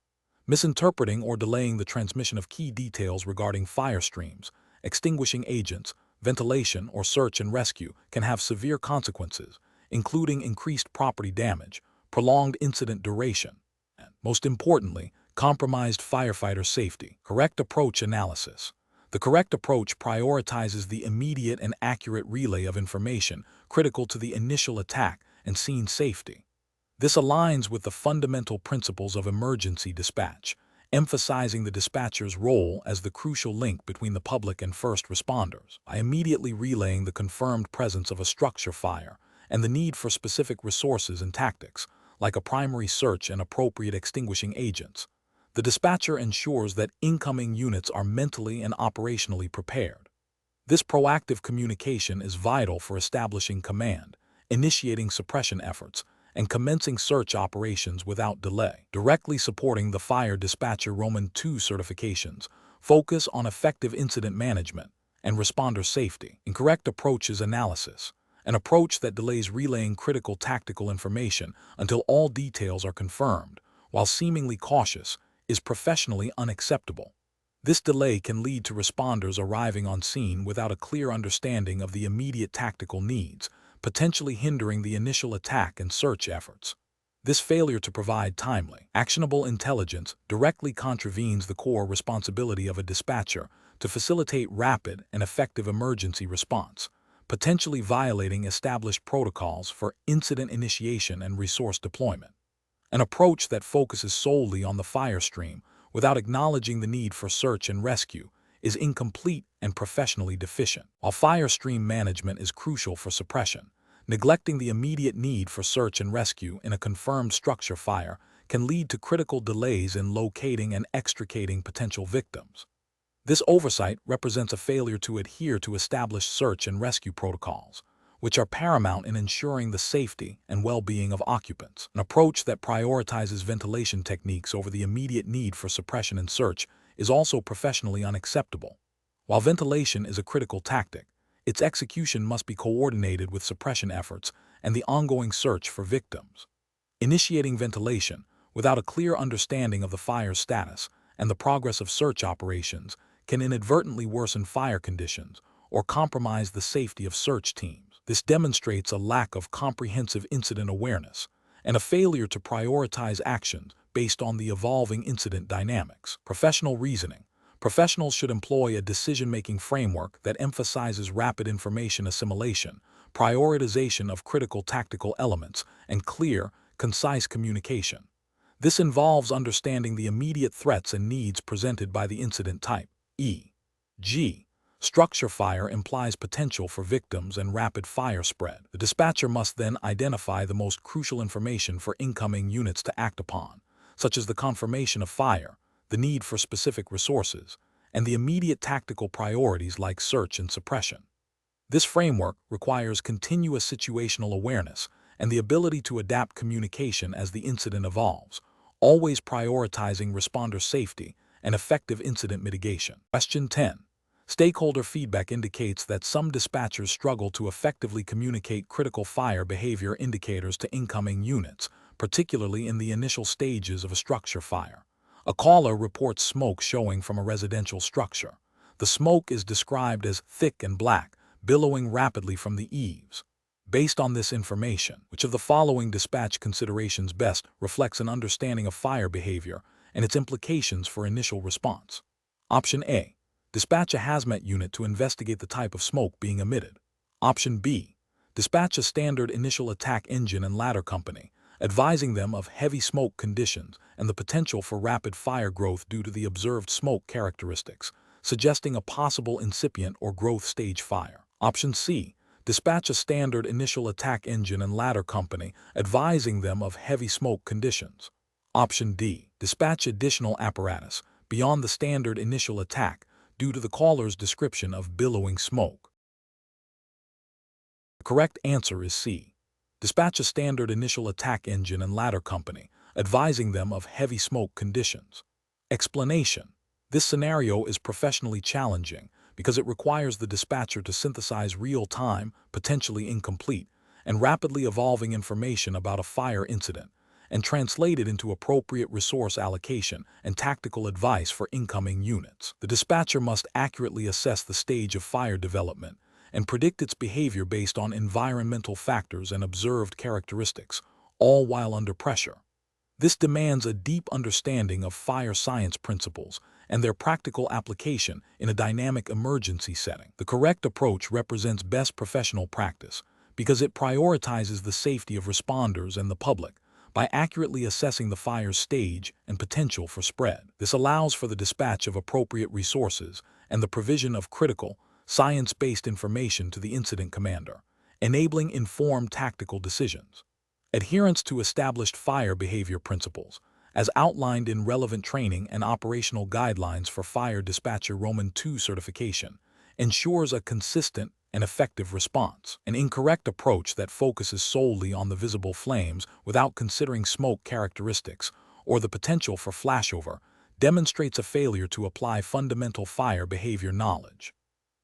Misinterpreting or delaying the transmission of key details regarding fire streams, extinguishing agents, ventilation, or search and rescue can have severe consequences, including increased property damage, prolonged incident duration, and, most importantly, compromised firefighter safety. Correct approach analysis. The correct approach prioritizes the immediate and accurate relay of information critical to the initial attack and scene safety. This aligns with the fundamental principles of emergency dispatch, emphasizing the dispatcher's role as the crucial link between the public and first responders. By immediately relaying the confirmed presence of a structure fire and the need for specific resources and tactics, like a primary search and appropriate extinguishing agents, the dispatcher ensures that incoming units are mentally and operationally prepared. This proactive communication is vital for establishing command, initiating suppression efforts, and commencing search operations without delay. Directly supporting the Fire Dispatcher Roman II certifications focus on effective incident management and responder safety. Incorrect approaches analysis. An approach that delays relaying critical tactical information until all details are confirmed, while seemingly cautious, is professionally unacceptable. This delay can lead to responders arriving on scene without a clear understanding of the immediate tactical needs, potentially hindering the initial attack and search efforts. This failure to provide timely, actionable intelligence directly contravenes the core responsibility of a dispatcher to facilitate rapid and effective emergency response, potentially violating established protocols for incident initiation and resource deployment. An approach that focuses solely on the fire stream without acknowledging the need for search and rescue is incomplete and professionally deficient. While fire stream management is crucial for suppression, neglecting the immediate need for search and rescue in a confirmed structure fire can lead to critical delays in locating and extricating potential victims. This oversight represents a failure to adhere to established search and rescue protocols, which are paramount in ensuring the safety and well-being of occupants. An approach that prioritizes ventilation techniques over the immediate need for suppression and search is also professionally unacceptable. While ventilation is a critical tactic, its execution must be coordinated with suppression efforts and the ongoing search for victims. Initiating ventilation without a clear understanding of the fire's status and the progress of search operations can inadvertently worsen fire conditions or compromise the safety of search teams. This demonstrates a lack of comprehensive incident awareness and a failure to prioritize actions based on the evolving incident dynamics. Professional reasoning. Professionals should employ a decision-making framework that emphasizes rapid information assimilation, prioritization of critical tactical elements, and clear, concise communication. This involves understanding the immediate threats and needs presented by the incident type. E.g. structure fire implies potential for victims and rapid fire spread. The dispatcher must then identify the most crucial information for incoming units to act upon, such as the confirmation of fire, the need for specific resources, and the immediate tactical priorities like search and suppression. This framework requires continuous situational awareness and the ability to adapt communication as the incident evolves, always prioritizing responder safety and effective incident mitigation. Question 10. Stakeholder feedback indicates that some dispatchers struggle to effectively communicate critical fire behavior indicators to incoming units, particularly in the initial stages of a structure fire. A caller reports smoke showing from a residential structure. The smoke is described as thick and black, billowing rapidly from the eaves. Based on this information, which of the following dispatch considerations best reflects an understanding of fire behavior and its implications for initial response? Option A. Dispatch a hazmat unit to investigate the type of smoke being emitted. Option B. Dispatch a standard initial attack engine and ladder company, advising them of heavy smoke conditions and the potential for rapid fire growth due to the observed smoke characteristics, suggesting a possible incipient or growth stage fire. Option C. Dispatch a standard initial attack engine and ladder company, advising them of heavy smoke conditions. Option D. Dispatch additional apparatus beyond the standard initial attack due to the caller's description of billowing smoke. The correct answer is C. Dispatch a standard initial attack engine and ladder company, advising them of heavy smoke conditions. Explanation. This scenario is professionally challenging because it requires the dispatcher to synthesize real-time, potentially incomplete, and rapidly evolving information about a fire incident and translate it into appropriate resource allocation and tactical advice for incoming units. The dispatcher must accurately assess the stage of fire development and predict its behavior based on environmental factors and observed characteristics, all while under pressure. This demands a deep understanding of fire science principles and their practical application in a dynamic emergency setting. The correct approach represents best professional practice because it prioritizes the safety of responders and the public by accurately assessing the fire's stage and potential for spread. This allows for the dispatch of appropriate resources and the provision of critical, science-based information to the incident commander, enabling informed tactical decisions. Adherence to established fire behavior principles, as outlined in relevant training and operational guidelines for Fire Dispatcher Roman II certification, ensures a consistent and effective response. An incorrect approach that focuses solely on the visible flames without considering smoke characteristics or the potential for flashover demonstrates a failure to apply fundamental fire behavior knowledge.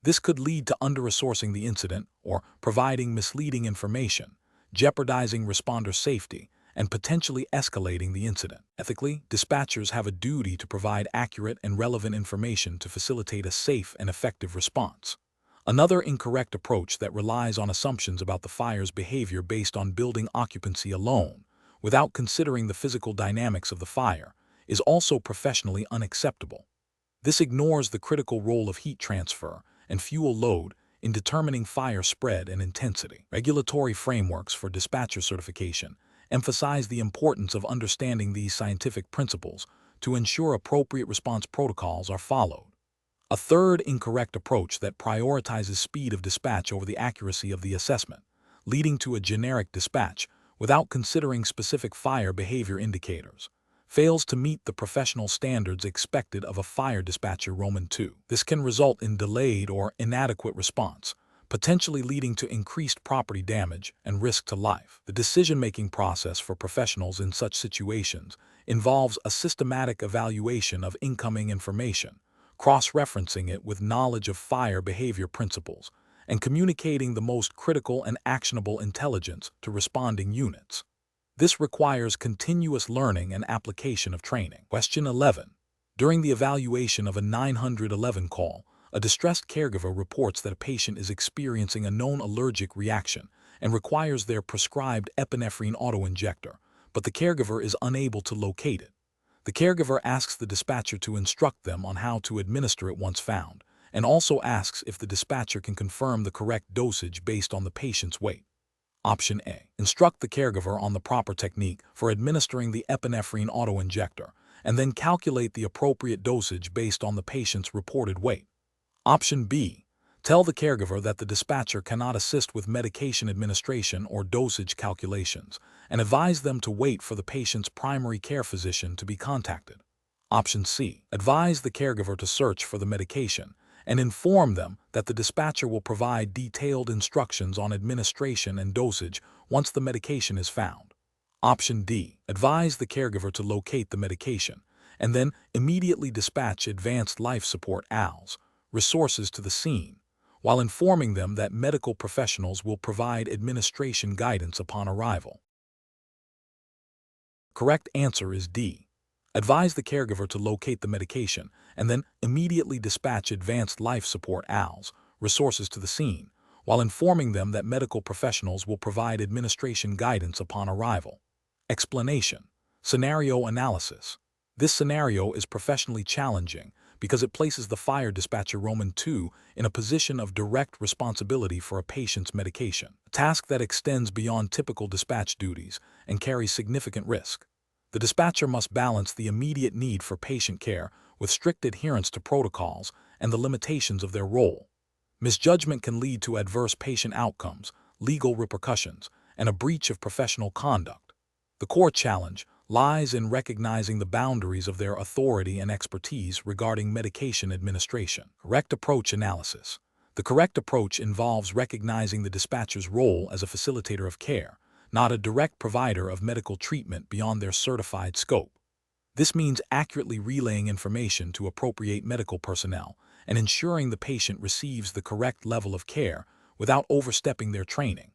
This could lead to under-resourcing the incident or providing misleading information, jeopardizing responder safety, and potentially escalating the incident. Ethically, dispatchers have a duty to provide accurate and relevant information to facilitate a safe and effective response. Another incorrect approach that relies on assumptions about the fire's behavior based on building occupancy alone, without considering the physical dynamics of the fire, is also professionally unacceptable. This ignores the critical role of heat transfer and fuel load in determining fire spread and intensity. Regulatory frameworks for dispatcher certification emphasize the importance of understanding these scientific principles to ensure appropriate response protocols are followed. A third incorrect approach that prioritizes speed of dispatch over the accuracy of the assessment, leading to a generic dispatch without considering specific fire behavior indicators. fails to meet the professional standards expected of a fire dispatcher Roman II. This can result in delayed or inadequate response, potentially leading to increased property damage and risk to life. The decision-making process for professionals in such situations involves a systematic evaluation of incoming information, cross-referencing it with knowledge of fire behavior principles, and communicating the most critical and actionable intelligence to responding units. This requires continuous learning and application of training. Question 11. During the evaluation of a 911 call, a distressed caregiver reports that a patient is experiencing a known allergic reaction and requires their prescribed epinephrine autoinjector, but the caregiver is unable to locate it. The caregiver asks the dispatcher to instruct them on how to administer it once found, and also asks if the dispatcher can confirm the correct dosage based on the patient's weight. Option A. Instruct the caregiver on the proper technique for administering the epinephrine autoinjector, and then calculate the appropriate dosage based on the patient's reported weight. Option B. Tell the caregiver that the dispatcher cannot assist with medication administration or dosage calculations, and advise them to wait for the patient's primary care physician to be contacted. Option C. Advise the caregiver to search for the medication, and inform them that the dispatcher will provide detailed instructions on administration and dosage once the medication is found. Option D. Advise the caregiver to locate the medication, and then immediately dispatch advanced life support ALS resources to the scene, while informing them that medical professionals will provide administration guidance upon arrival. Correct answer is D. Advise the caregiver to locate the medication and then immediately dispatch advanced life support ALS resources to the scene, while informing them that medical professionals will provide administration guidance upon arrival. Explanation. Scenario analysis. This scenario is professionally challenging because it places the fire dispatcher Roman II in a position of direct responsibility for a patient's medication, a task that extends beyond typical dispatch duties and carries significant risk. The dispatcher must balance the immediate need for patient care with strict adherence to protocols and the limitations of their role. Misjudgment can lead to adverse patient outcomes, legal repercussions, and a breach of professional conduct. The core challenge lies in recognizing the boundaries of their authority and expertise regarding medication administration. Correct approach analysis. The correct approach involves recognizing the dispatcher's role as a facilitator of care, not a direct provider of medical treatment beyond their certified scope. This means accurately relaying information to appropriate medical personnel and ensuring the patient receives the correct level of care without overstepping their training.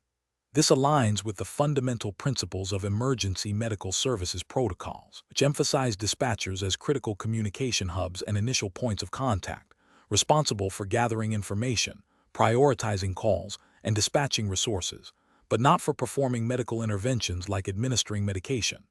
This aligns with the fundamental principles of emergency medical services protocols, which emphasize dispatchers as critical communication hubs and initial points of contact, responsible for gathering information, prioritizing calls, and dispatching resources, but not for performing medical interventions like administering medication.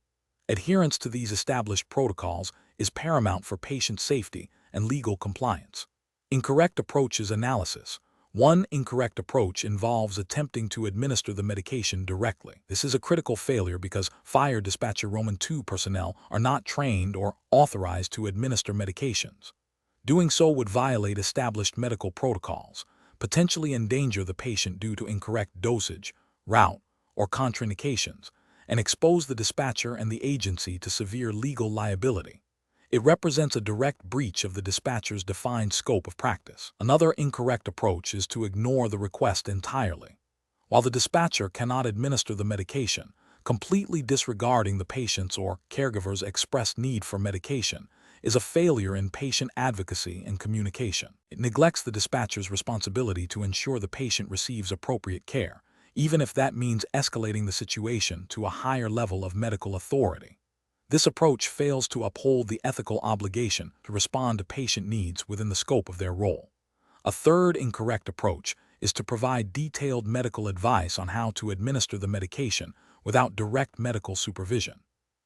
Adherence to these established protocols is paramount for patient safety and legal compliance. Incorrect approaches analysis. One incorrect approach involves attempting to administer the medication directly. This is a critical failure because fire dispatcher Roman II personnel are not trained or authorized to administer medications. Doing so would violate established medical protocols, potentially endanger the patient due to incorrect dosage, route, or contraindications, and expose the dispatcher and the agency to severe legal liability. It represents a direct breach of the dispatcher's defined scope of practice. Another incorrect approach is to ignore the request entirely. While the dispatcher cannot administer the medication, completely disregarding the patient's or caregiver's expressed need for medication is a failure in patient advocacy and communication. It neglects the dispatcher's responsibility to ensure the patient receives appropriate care, even if that means escalating the situation to a higher level of medical authority. This approach fails to uphold the ethical obligation to respond to patient needs within the scope of their role. A third incorrect approach is to provide detailed medical advice on how to administer the medication without direct medical supervision.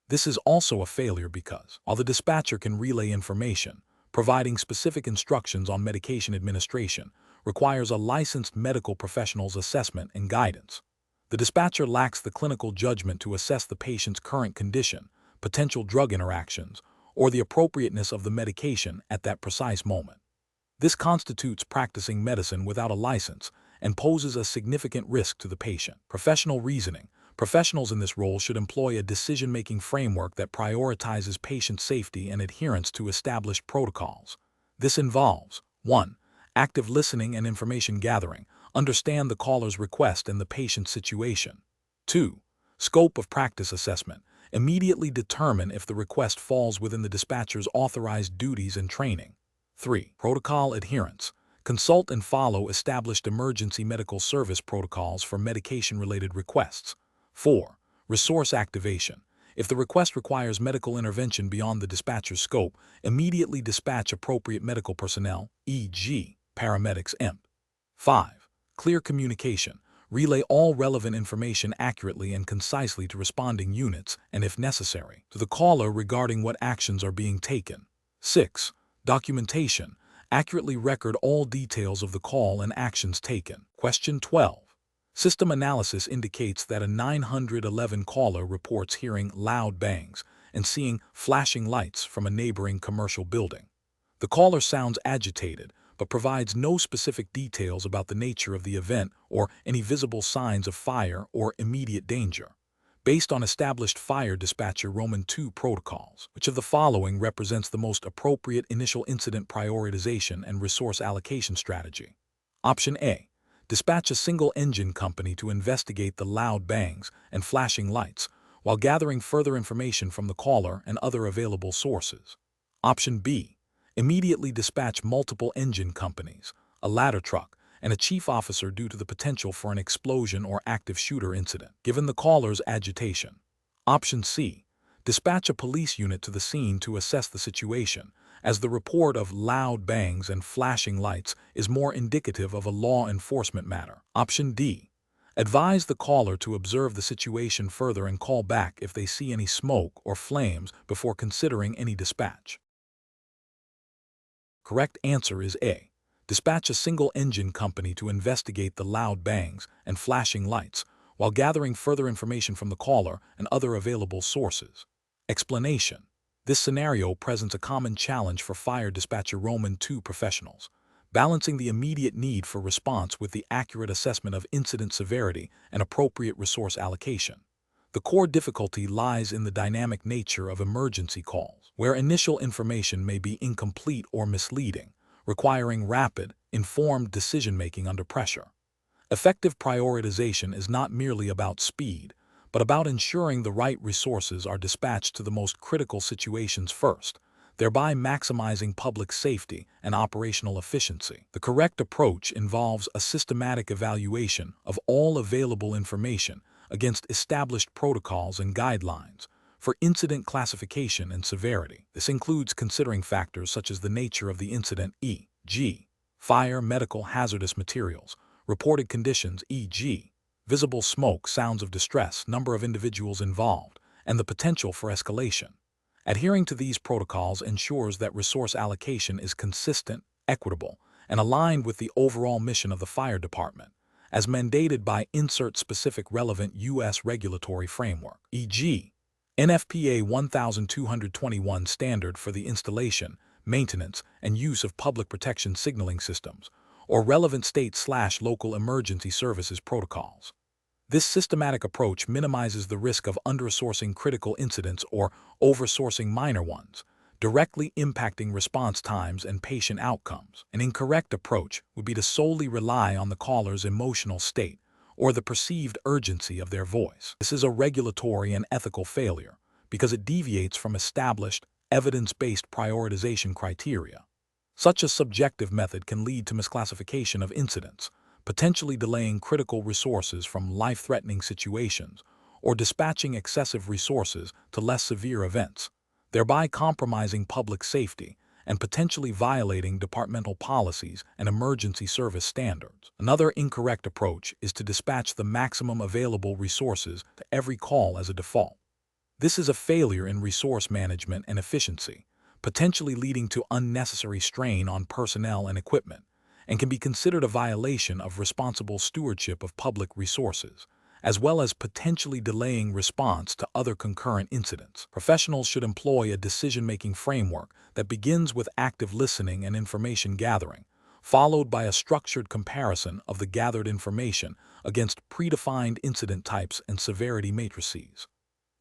This is also a failure because, while the dispatcher can relay information, providing specific instructions on medication administration requires a licensed medical professional's assessment and guidance. The dispatcher lacks the clinical judgment to assess the patient's current condition, potential drug interactions, or the appropriateness of the medication at that precise moment. This constitutes practicing medicine without a license and poses a significant risk to the patient. Professional reasoning. Professionals in this role should employ a decision-making framework that prioritizes patient safety and adherence to established protocols. This involves 1. Active listening and information gathering. Understand the caller's request and the patient's situation. 2. Scope of practice assessment. Immediately determine if the request falls within the dispatcher's authorized duties and training. 3. Protocol adherence. Consult and follow established emergency medical service protocols for medication-related requests. 4. Resource activation. If the request requires medical intervention beyond the dispatcher's scope, immediately dispatch appropriate medical personnel, e.g., paramedics, EMT. 5. Clear communication. Relay all relevant information accurately and concisely to responding units, and if necessary, to the caller regarding what actions are being taken. 6. Documentation. Accurately record all details of the call and actions taken. Question 12. System analysis indicates that a 911 caller reports hearing loud bangs and seeing flashing lights from a neighboring commercial building. The caller sounds agitated, but provides no specific details about the nature of the event or any visible signs of fire or immediate danger. Based on established fire dispatcher Roman II protocols, which of the following represents the most appropriate initial incident prioritization and resource allocation strategy? Option A. Dispatch a single engine company to investigate the loud bangs and flashing lights while gathering further information from the caller and other available sources. Option B. Immediately dispatch multiple engine companies, a ladder truck, and a chief officer due to the potential for an explosion or active shooter incident, given the caller's agitation. Option C. Dispatch a police unit to the scene to assess the situation, as the report of loud bangs and flashing lights is more indicative of a law enforcement matter. Option D. Advise the caller to observe the situation further and call back if they see any smoke or flames before considering any dispatch. Correct answer is A. Dispatch a single engine company to investigate the loud bangs and flashing lights while gathering further information from the caller and other available sources. Explanation. This scenario presents a common challenge for fire dispatcher Roman II professionals, balancing the immediate need for response with the accurate assessment of incident severity and appropriate resource allocation. The core difficulty lies in the dynamic nature of emergency calls, where initial information may be incomplete or misleading, requiring rapid, informed decision-making under pressure. Effective prioritization is not merely about speed, but about ensuring the right resources are dispatched to the most critical situations first, thereby maximizing public safety and operational efficiency. The correct approach involves a systematic evaluation of all available information against established protocols and guidelines for incident classification and severity. This includes considering factors such as the nature of the incident, e.g., fire, medical, hazardous materials, reported conditions, e.g., visible smoke, sounds of distress, number of individuals involved, and the potential for escalation. Adhering to these protocols ensures that resource allocation is consistent, equitable, and aligned with the overall mission of the fire department, as mandated by insert-specific relevant U.S. regulatory framework, e.g., NFPA 1221 standard for the installation, maintenance, and use of public protection signaling systems, or relevant state/local emergency services protocols. This systematic approach minimizes the risk of under-resourcing critical incidents or over-sourcing minor ones, directly impacting response times and patient outcomes. An incorrect approach would be to solely rely on the caller's emotional state or the perceived urgency of their voice. This is a regulatory and ethical failure because it deviates from established, evidence-based prioritization criteria. Such a subjective method can lead to misclassification of incidents, potentially delaying critical resources from life-threatening situations or dispatching excessive resources to less severe events, thereby compromising public safety and potentially violating departmental policies and emergency service standards. Another incorrect approach is to dispatch the maximum available resources to every call as a default. This is a failure in resource management and efficiency, potentially leading to unnecessary strain on personnel and equipment, and can be considered a violation of responsible stewardship of public resources, as well as potentially delaying response to other concurrent incidents. Professionals should employ a decision-making framework that begins with active listening and information gathering, followed by a structured comparison of the gathered information against predefined incident types and severity matrices.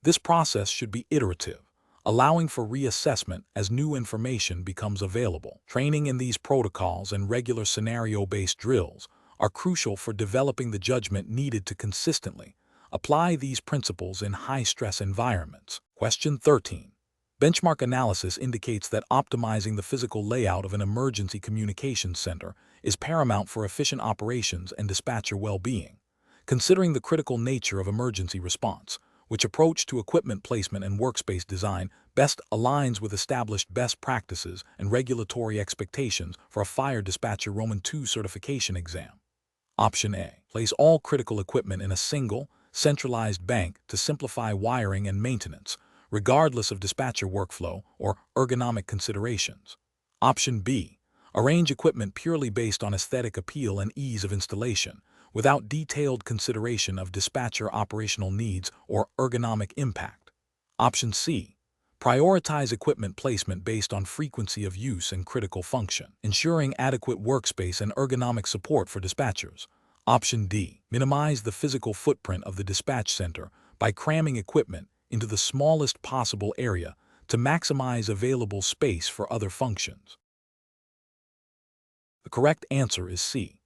This process should be iterative, allowing for reassessment as new information becomes available. Training in these protocols and regular scenario-based drills are crucial for developing the judgment needed to consistently apply these principles in high-stress environments. Question 13. Benchmark analysis indicates that optimizing the physical layout of an emergency communications center is paramount for efficient operations and dispatcher well-being. Considering the critical nature of emergency response, which approach to equipment placement and workspace design best aligns with established best practices and regulatory expectations for a fire dispatcher Roman II certification exam. Option A. Place all critical equipment in a single, centralized bank to simplify wiring and maintenance, regardless of dispatcher workflow or ergonomic considerations. Option B. Arrange equipment purely based on aesthetic appeal and ease of installation, without detailed consideration of dispatcher operational needs or ergonomic impact. Option C. Prioritize equipment placement based on frequency of use and critical function, ensuring adequate workspace and ergonomic support for dispatchers. Option D. Minimize the physical footprint of the dispatch center by cramming equipment into the smallest possible area to maximize available space for other functions. The correct answer is C.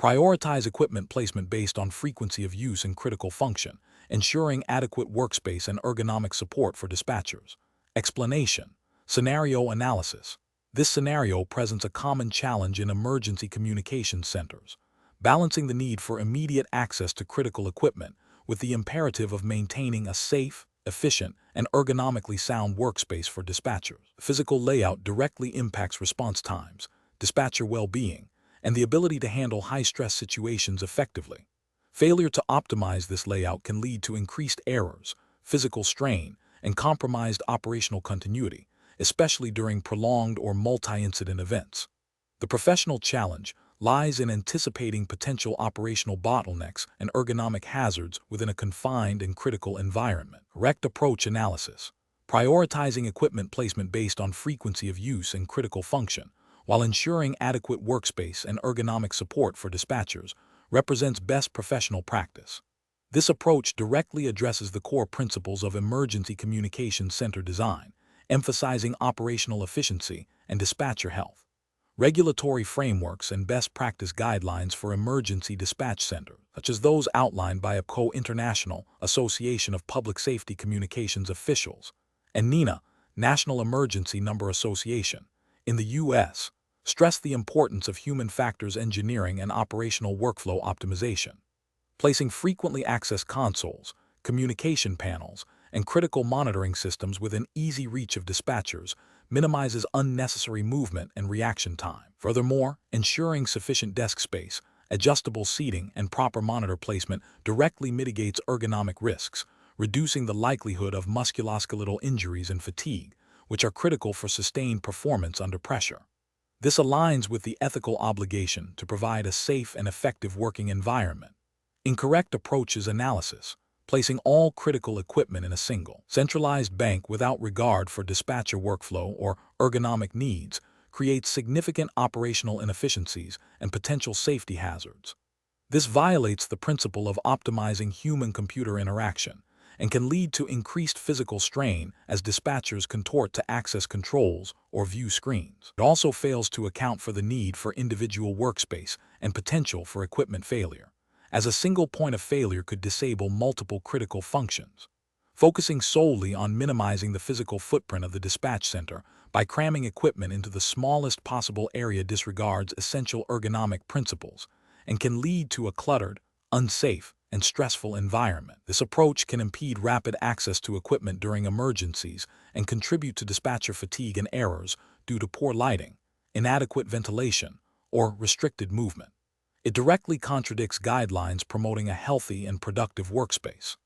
Prioritize equipment placement based on frequency of use and critical function, ensuring adequate workspace and ergonomic support for dispatchers. Explanation. Scenario analysis. This scenario presents a common challenge in emergency communications centers, balancing the need for immediate access to critical equipment with the imperative of maintaining a safe, efficient, and ergonomically sound workspace for dispatchers. Physical layout directly impacts response times, dispatcher well-being, and the ability to handle high-stress situations effectively. Failure to optimize this layout can lead to increased errors, physical strain, and compromised operational continuity, especially during prolonged or multi-incident events. The professional challenge lies in anticipating potential operational bottlenecks and ergonomic hazards within a confined and critical environment. Correct approach analysis. Prioritizing equipment placement based on frequency of use and critical function, while ensuring adequate workspace and ergonomic support for dispatchers, represents best professional practice. This approach directly addresses the core principles of emergency communications center design, emphasizing operational efficiency and dispatcher health. Regulatory frameworks and best practice guidelines for emergency dispatch centers, such as those outlined by APCO International Association of Public Safety Communications Officials and NENA, National Emergency Number Association, in the U.S., stress the importance of human factors engineering and operational workflow optimization. Placing frequently accessed consoles, communication panels, and critical monitoring systems within easy reach of dispatchers minimizes unnecessary movement and reaction time. Furthermore, ensuring sufficient desk space, adjustable seating, and proper monitor placement directly mitigates ergonomic risks, reducing the likelihood of musculoskeletal injuries and fatigue, which are critical for sustained performance under pressure. This aligns with the ethical obligation to provide a safe and effective working environment. Incorrect approaches analysis. Placing all critical equipment in a single, centralized bank without regard for dispatcher workflow or ergonomic needs creates significant operational inefficiencies and potential safety hazards. This violates the principle of optimizing human-computer interaction and can lead to increased physical strain as dispatchers contort to access controls or view screens. It also fails to account for the need for individual workspace and potential for equipment failure, as a single point of failure could disable multiple critical functions. Focusing solely on minimizing the physical footprint of the dispatch center by cramming equipment into the smallest possible area disregards essential ergonomic principles and can lead to a cluttered, unsafe, and stressful environment. This approach can impede rapid access to equipment during emergencies and contribute to dispatcher fatigue and errors due to poor lighting, inadequate ventilation, or restricted movement. It directly contradicts guidelines promoting a healthy and productive workspace.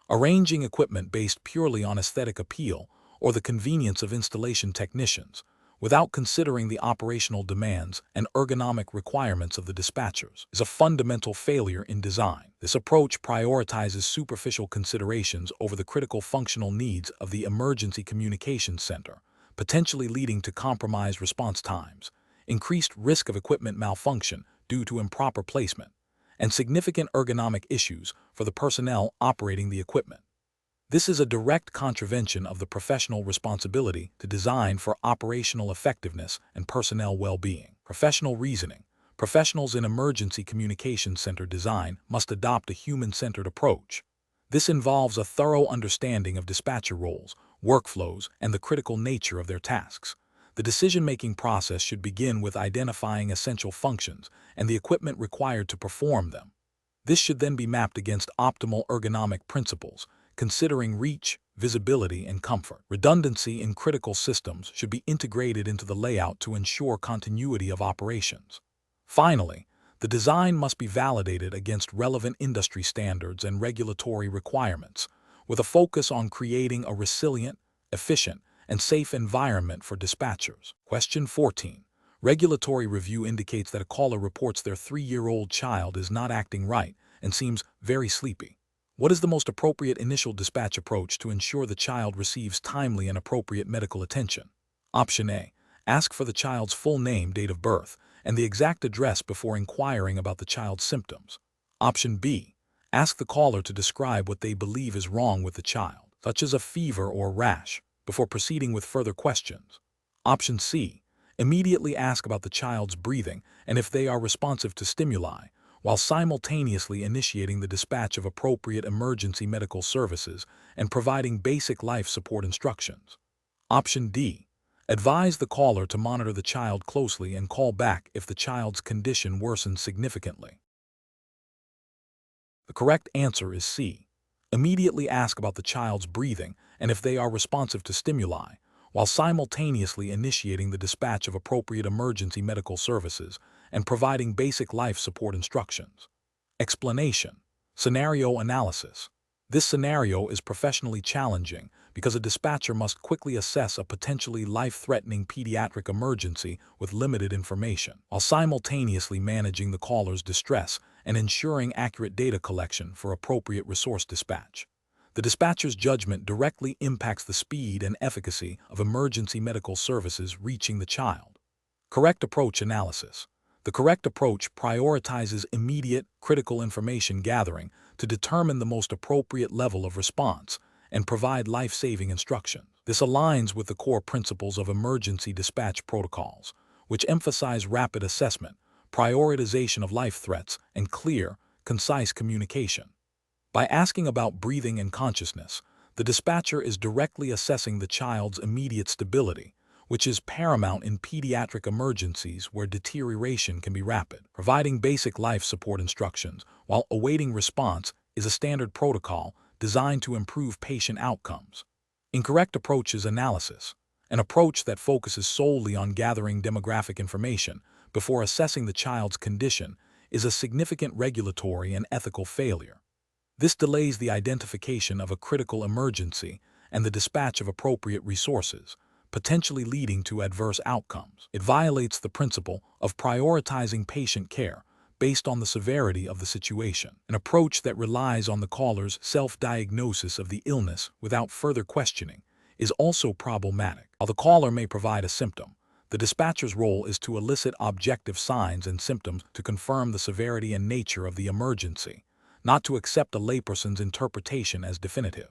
Arranging equipment based purely on aesthetic appeal or the convenience of installation technicians, without considering the operational demands and ergonomic requirements of the dispatchers, is a fundamental failure in design. This approach prioritizes superficial considerations over the critical functional needs of the emergency communications center, potentially leading to compromised response times, increased risk of equipment malfunction due to improper placement, and significant ergonomic issues for the personnel operating the equipment. This is a direct contravention of the professional responsibility to design for operational effectiveness and personnel well-being. Professional reasoning. Professionals in emergency communication center design must adopt a human-centered approach. This involves a thorough understanding of dispatcher roles, workflows, and the critical nature of their tasks. The decision-making process should begin with identifying essential functions and the equipment required to perform them. This should then be mapped against optimal ergonomic principles, considering reach, visibility, and comfort. Redundancy in critical systems should be integrated into the layout to ensure continuity of operations. Finally, the design must be validated against relevant industry standards and regulatory requirements, with a focus on creating a resilient, efficient, and safe environment for dispatchers. Question 14. Regulatory review indicates that a caller reports their 3-year-old child is not acting right and seems very sleepy. What is the most appropriate initial dispatch approach to ensure the child receives timely and appropriate medical attention? Option A. Ask for the child's full name, date of birth, and the exact address before inquiring about the child's symptoms. Option B. Ask the caller to describe what they believe is wrong with the child, such as a fever or rash, before proceeding with further questions. Option C. Immediately ask about the child's breathing and if they are responsive to stimuli, while simultaneously initiating the dispatch of appropriate emergency medical services and providing basic life support instructions. Option D. Advise the caller to monitor the child closely and call back if the child's condition worsens significantly. The correct answer is C. Immediately ask about the child's breathing and if they are responsive to stimuli, while simultaneously initiating the dispatch of appropriate emergency medical services and providing basic life support instructions. Explanation. Scenario analysis. This scenario is professionally challenging because a dispatcher must quickly assess a potentially life-threatening pediatric emergency with limited information, while simultaneously managing the caller's distress and ensuring accurate data collection for appropriate resource dispatch. The dispatcher's judgment directly impacts the speed and efficacy of emergency medical services reaching the child. Correct approach analysis. The correct approach prioritizes immediate, critical information gathering to determine the most appropriate level of response and provide life-saving instructions. This aligns with the core principles of emergency dispatch protocols, which emphasize rapid assessment, prioritization of life threats, and clear, concise communication. By asking about breathing and consciousness, the dispatcher is directly assessing the child's immediate stability, which is paramount in pediatric emergencies where deterioration can be rapid. Providing basic life support instructions while awaiting response is a standard protocol designed to improve patient outcomes. Incorrect approaches analysis. An approach that focuses solely on gathering demographic information before assessing the child's condition is a significant regulatory and ethical failure. This delays the identification of a critical emergency and the dispatch of appropriate resources, potentially leading to adverse outcomes. It violates the principle of prioritizing patient care based on the severity of the situation. An approach that relies on the caller's self-diagnosis of the illness without further questioning is also problematic. While the caller may provide a symptom, the dispatcher's role is to elicit objective signs and symptoms to confirm the severity and nature of the emergency, not to accept a layperson's interpretation as definitive.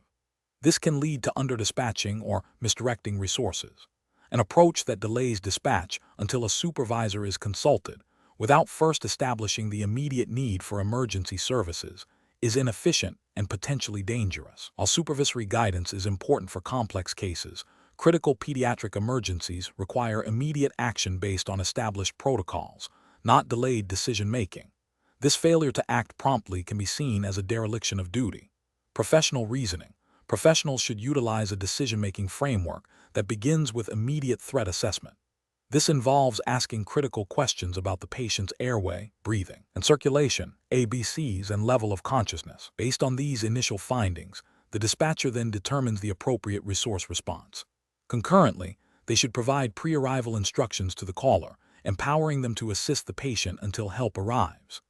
This can lead to underdispatching or misdirecting resources. An approach that delays dispatch until a supervisor is consulted without first establishing the immediate need for emergency services is inefficient and potentially dangerous. While supervisory guidance is important for complex cases, critical pediatric emergencies require immediate action based on established protocols, not delayed decision-making. This failure to act promptly can be seen as a dereliction of duty. Professional reasoning. Professionals should utilize a decision-making framework that begins with immediate threat assessment. This involves asking critical questions about the patient's airway, breathing, and circulation, ABCs, and level of consciousness. Based on these initial findings, the dispatcher then determines the appropriate resource response. Concurrently, they should provide pre-arrival instructions to the caller, empowering them to assist the patient until help arrives.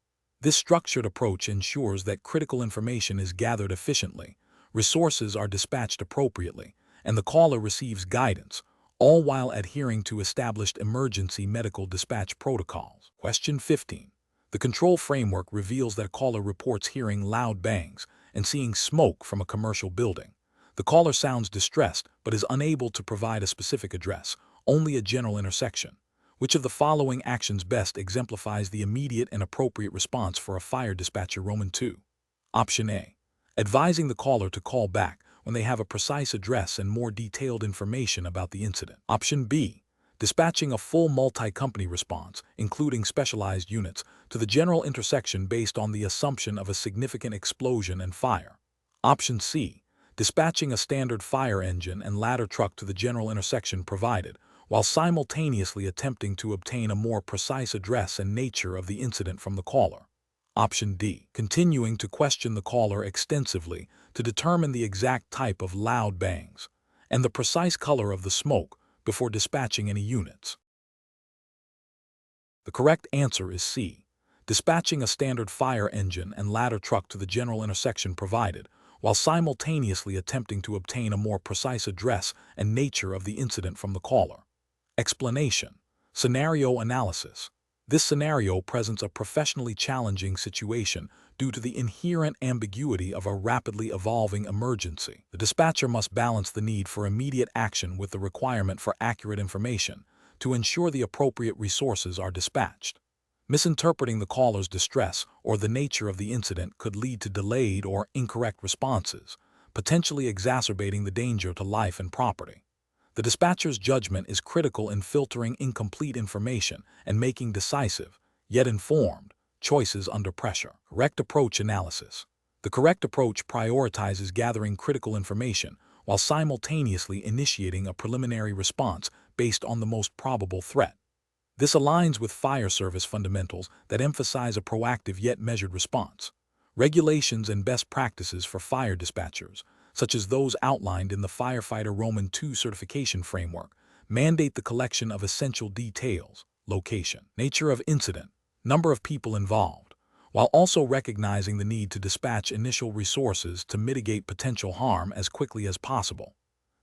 This structured approach ensures that critical information is gathered efficiently, resources are dispatched appropriately, and the caller receives guidance, all while adhering to established emergency medical dispatch protocols. Question 15. The control framework reveals that a caller reports hearing loud bangs and seeing smoke from a commercial building. The caller sounds distressed but is unable to provide a specific address, only a general intersection. Which of the following actions best exemplifies the immediate and appropriate response for a fire dispatcher? Roman 2. Option A. Advising the caller to call back when they have a precise address and more detailed information about the incident. Option B. Dispatching a full multi-company response, including specialized units, to the general intersection based on the assumption of a significant explosion and fire. Option C. Dispatching a standard fire engine and ladder truck to the general intersection provided, while simultaneously attempting to obtain a more precise address and nature of the incident from the caller. Option D. Continuing to question the caller extensively to determine the exact type of loud bangs and the precise color of the smoke before dispatching any units. The correct answer is C. Dispatching a standard fire engine and ladder truck to the general intersection provided, while simultaneously attempting to obtain a more precise address and nature of the incident from the caller. Explanation. Scenario analysis. This scenario presents a professionally challenging situation due to the inherent ambiguity of a rapidly evolving emergency. The dispatcher must balance the need for immediate action with the requirement for accurate information to ensure the appropriate resources are dispatched. Misinterpreting the caller's distress or the nature of the incident could lead to delayed or incorrect responses, potentially exacerbating the danger to life and property. The dispatcher's judgment is critical in filtering incomplete information and making decisive, yet informed, choices under pressure. Correct approach analysis. The correct approach prioritizes gathering critical information while simultaneously initiating a preliminary response based on the most probable threat. This aligns with fire service fundamentals that emphasize a proactive yet measured response. Regulations and best practices for fire dispatchers, such as those outlined in the Firefighter Roman 2 certification framework, mandate the collection of essential details: location, nature of incident, number of people involved, while also recognizing the need to dispatch initial resources to mitigate potential harm as quickly as possible.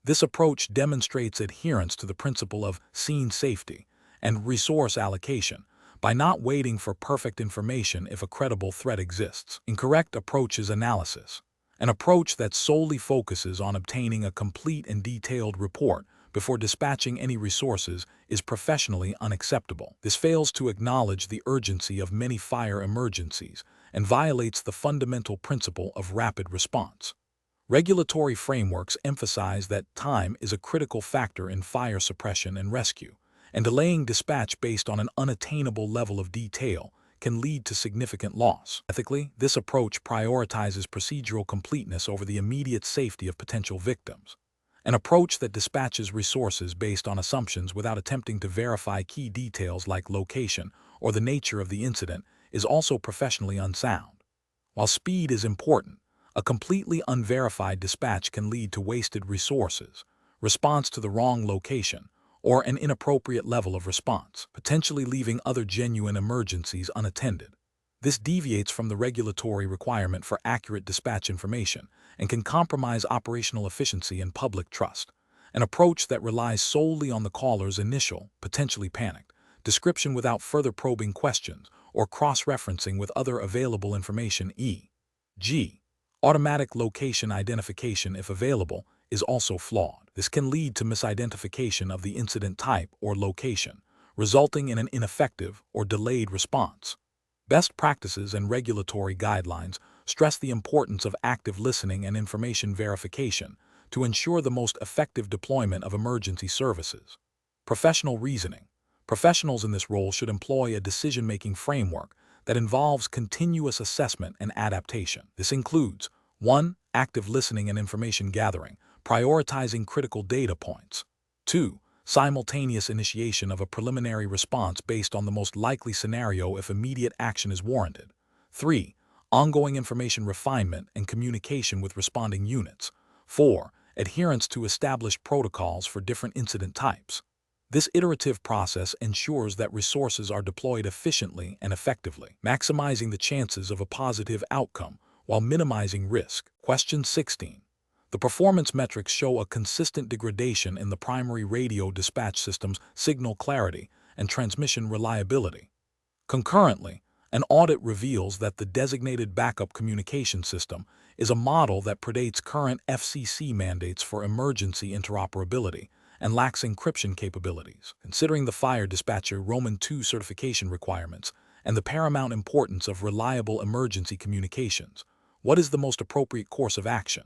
This approach demonstrates adherence to the principle of scene safety and resource allocation by not waiting for perfect information if a credible threat exists. Incorrect approach is analysis. An approach that solely focuses on obtaining a complete and detailed report before dispatching any resources is professionally unacceptable. This fails to acknowledge the urgency of many fire emergencies and violates the fundamental principle of rapid response. Regulatory frameworks emphasize that time is a critical factor in fire suppression and rescue, and delaying dispatch based on an unattainable level of detail can lead to significant loss. Ethically, this approach prioritizes procedural completeness over the immediate safety of potential victims. An approach that dispatches resources based on assumptions without attempting to verify key details like location or the nature of the incident is also professionally unsound. While speed is important, a completely unverified dispatch can lead to wasted resources, response to the wrong location, or an inappropriate level of response, potentially leaving other genuine emergencies unattended. This deviates from the regulatory requirement for accurate dispatch information and can compromise operational efficiency and public trust. An approach that relies solely on the caller's initial, potentially panicked, description without further probing questions or cross-referencing with other available information, e.g., automatic location identification if available, is also flawed. This can lead to misidentification of the incident type or location, resulting in an ineffective or delayed response. Best practices and regulatory guidelines stress the importance of active listening and information verification to ensure the most effective deployment of emergency services. Professional reasoning. Professionals in this role should employ a decision-making framework that involves continuous assessment and adaptation. This includes 1. Active listening and information gathering, prioritizing critical data points. 2. Simultaneous initiation of a preliminary response based on the most likely scenario if immediate action is warranted. 3. Ongoing information refinement and communication with responding units. 4. Adherence to established protocols for different incident types. This iterative process ensures that resources are deployed efficiently and effectively, maximizing the chances of a positive outcome while minimizing risk. Question 16. The performance metrics show a consistent degradation in the primary radio dispatch system's signal clarity and transmission reliability. Concurrently, an audit reveals that the designated backup communication system is a model that predates current FCC mandates for emergency interoperability and lacks encryption capabilities. Considering the fire dispatcher Roman II certification requirements and the paramount importance of reliable emergency communications, what is the most appropriate course of action?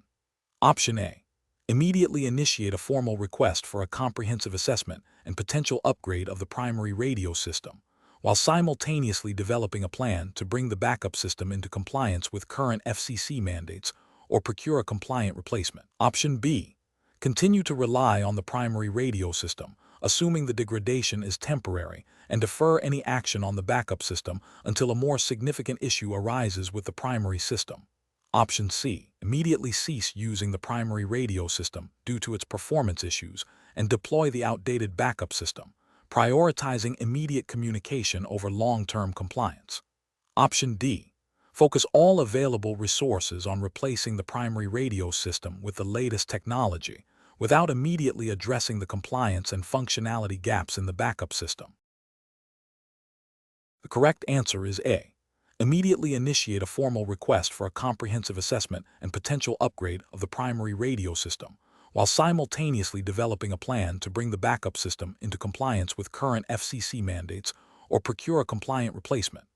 Option A. Immediately initiate a formal request for a comprehensive assessment and potential upgrade of the primary radio system, while simultaneously developing a plan to bring the backup system into compliance with current FCC mandates or procure a compliant replacement. Option B. Continue to rely on the primary radio system, assuming the degradation is temporary, and defer any action on the backup system until a more significant issue arises with the primary system. Option C. Immediately cease using the primary radio system due to its performance issues and deploy the outdated backup system, prioritizing immediate communication over long-term compliance. Option D. Focus all available resources on replacing the primary radio system with the latest technology, without immediately addressing the compliance and functionality gaps in the backup system. The correct answer is A. Immediately initiate a formal request for a comprehensive assessment and potential upgrade of the primary radio system, while simultaneously developing a plan to bring the backup system into compliance with current FCC mandates or procure a compliant replacement.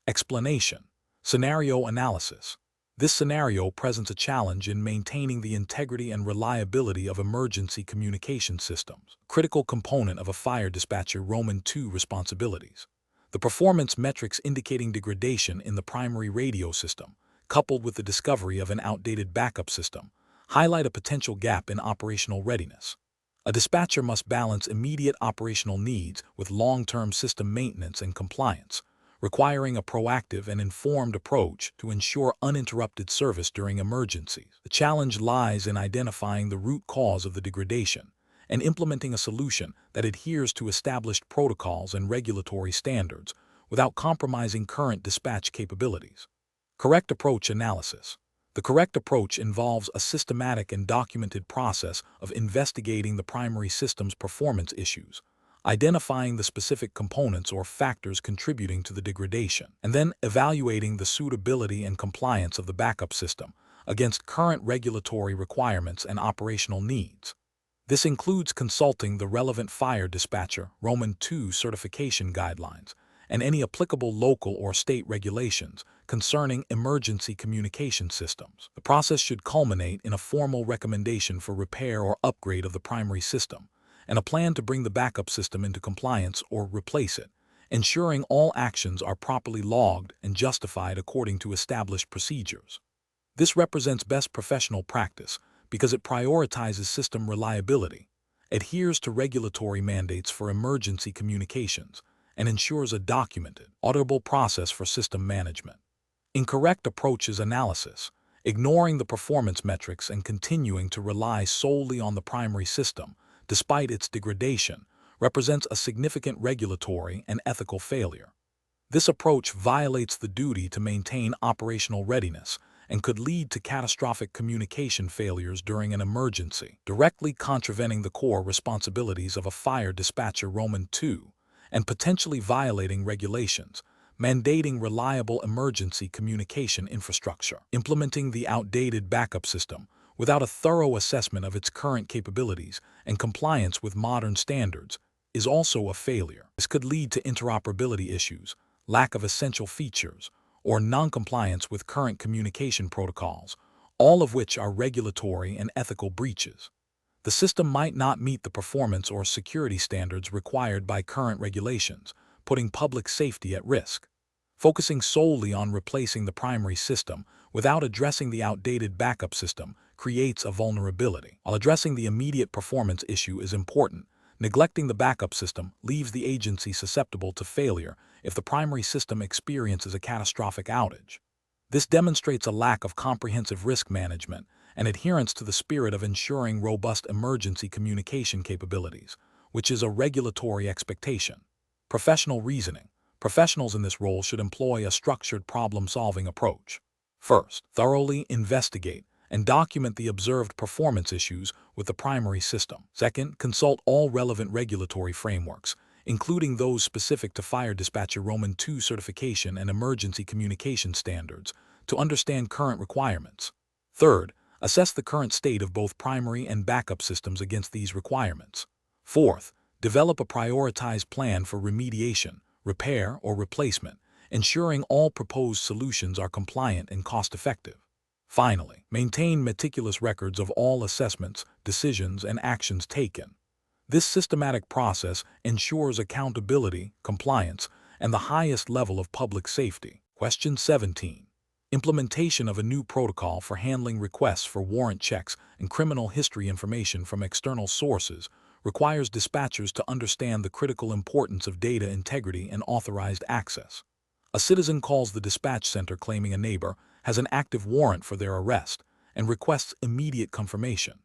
Explanation. Scenario analysis. This scenario presents a challenge in maintaining the integrity and reliability of emergency communication systems, critical component of a fire dispatcher Roman II responsibilities. The performance metrics indicating degradation in the primary radio system, coupled with the discovery of an outdated backup system, highlight a potential gap in operational readiness. A dispatcher must balance immediate operational needs with long-term system maintenance and compliance, requiring a proactive and informed approach to ensure uninterrupted service during emergencies. The challenge lies in identifying the root cause of the degradation and implementing a solution that adheres to established protocols and regulatory standards without compromising current dispatch capabilities. Correct approach analysis. The correct approach involves a systematic and documented process of investigating the primary system's performance issues, identifying the specific components or factors contributing to the degradation, and then evaluating the suitability and compliance of the backup system against current regulatory requirements and operational needs. This includes consulting the relevant fire dispatcher Roman II certification guidelines and any applicable local or state regulations concerning emergency communication systems. The process should culminate in a formal recommendation for repair or upgrade of the primary system and a plan to bring the backup system into compliance or replace it, ensuring all actions are properly logged and justified according to established procedures. This represents best professional practice because it prioritizes system reliability, adheres to regulatory mandates for emergency communications, and ensures a documented, auditable process for system management. Incorrect approach is analysis, ignoring the performance metrics and continuing to rely solely on the primary system, despite its degradation, represents a significant regulatory and ethical failure. This approach violates the duty to maintain operational readiness and could lead to catastrophic communication failures during an emergency, directly contravening the core responsibilities of a fire dispatcher Roman II and potentially violating regulations mandating reliable emergency communication infrastructure. Implementing the outdated backup system without a thorough assessment of its current capabilities and compliance with modern standards is also a failure. This could lead to interoperability issues, lack of essential features, or non-compliance with current communication protocols, all of which are regulatory and ethical breaches. The system might not meet the performance or security standards required by current regulations, putting public safety at risk. Focusing solely on replacing the primary system without addressing the outdated backup system creates a vulnerability. While addressing the immediate performance issue is important, neglecting the backup system leaves the agency susceptible to failure if the primary system experiences a catastrophic outage. This demonstrates a lack of comprehensive risk management and adherence to the spirit of ensuring robust emergency communication capabilities, which is a regulatory expectation. Professional reasoning. Professionals in this role should employ a structured problem-solving approach. First, thoroughly investigate and document the observed performance issues with the primary system. Second, consult all relevant regulatory frameworks, including those specific to Fire Dispatcher Roman II certification and emergency communication standards, to understand current requirements. Third, assess the current state of both primary and backup systems against these requirements. Fourth, develop a prioritized plan for remediation, repair, or replacement, ensuring all proposed solutions are compliant and cost-effective. Finally, maintain meticulous records of all assessments, decisions, and actions taken. This systematic process ensures accountability, compliance, and the highest level of public safety. Question 17. Implementation of a new protocol for handling requests for warrant checks and criminal history information from external sources requires dispatchers to understand the critical importance of data integrity and authorized access. A citizen calls the dispatch center claiming a neighbor has an active warrant for their arrest and requests immediate confirmation.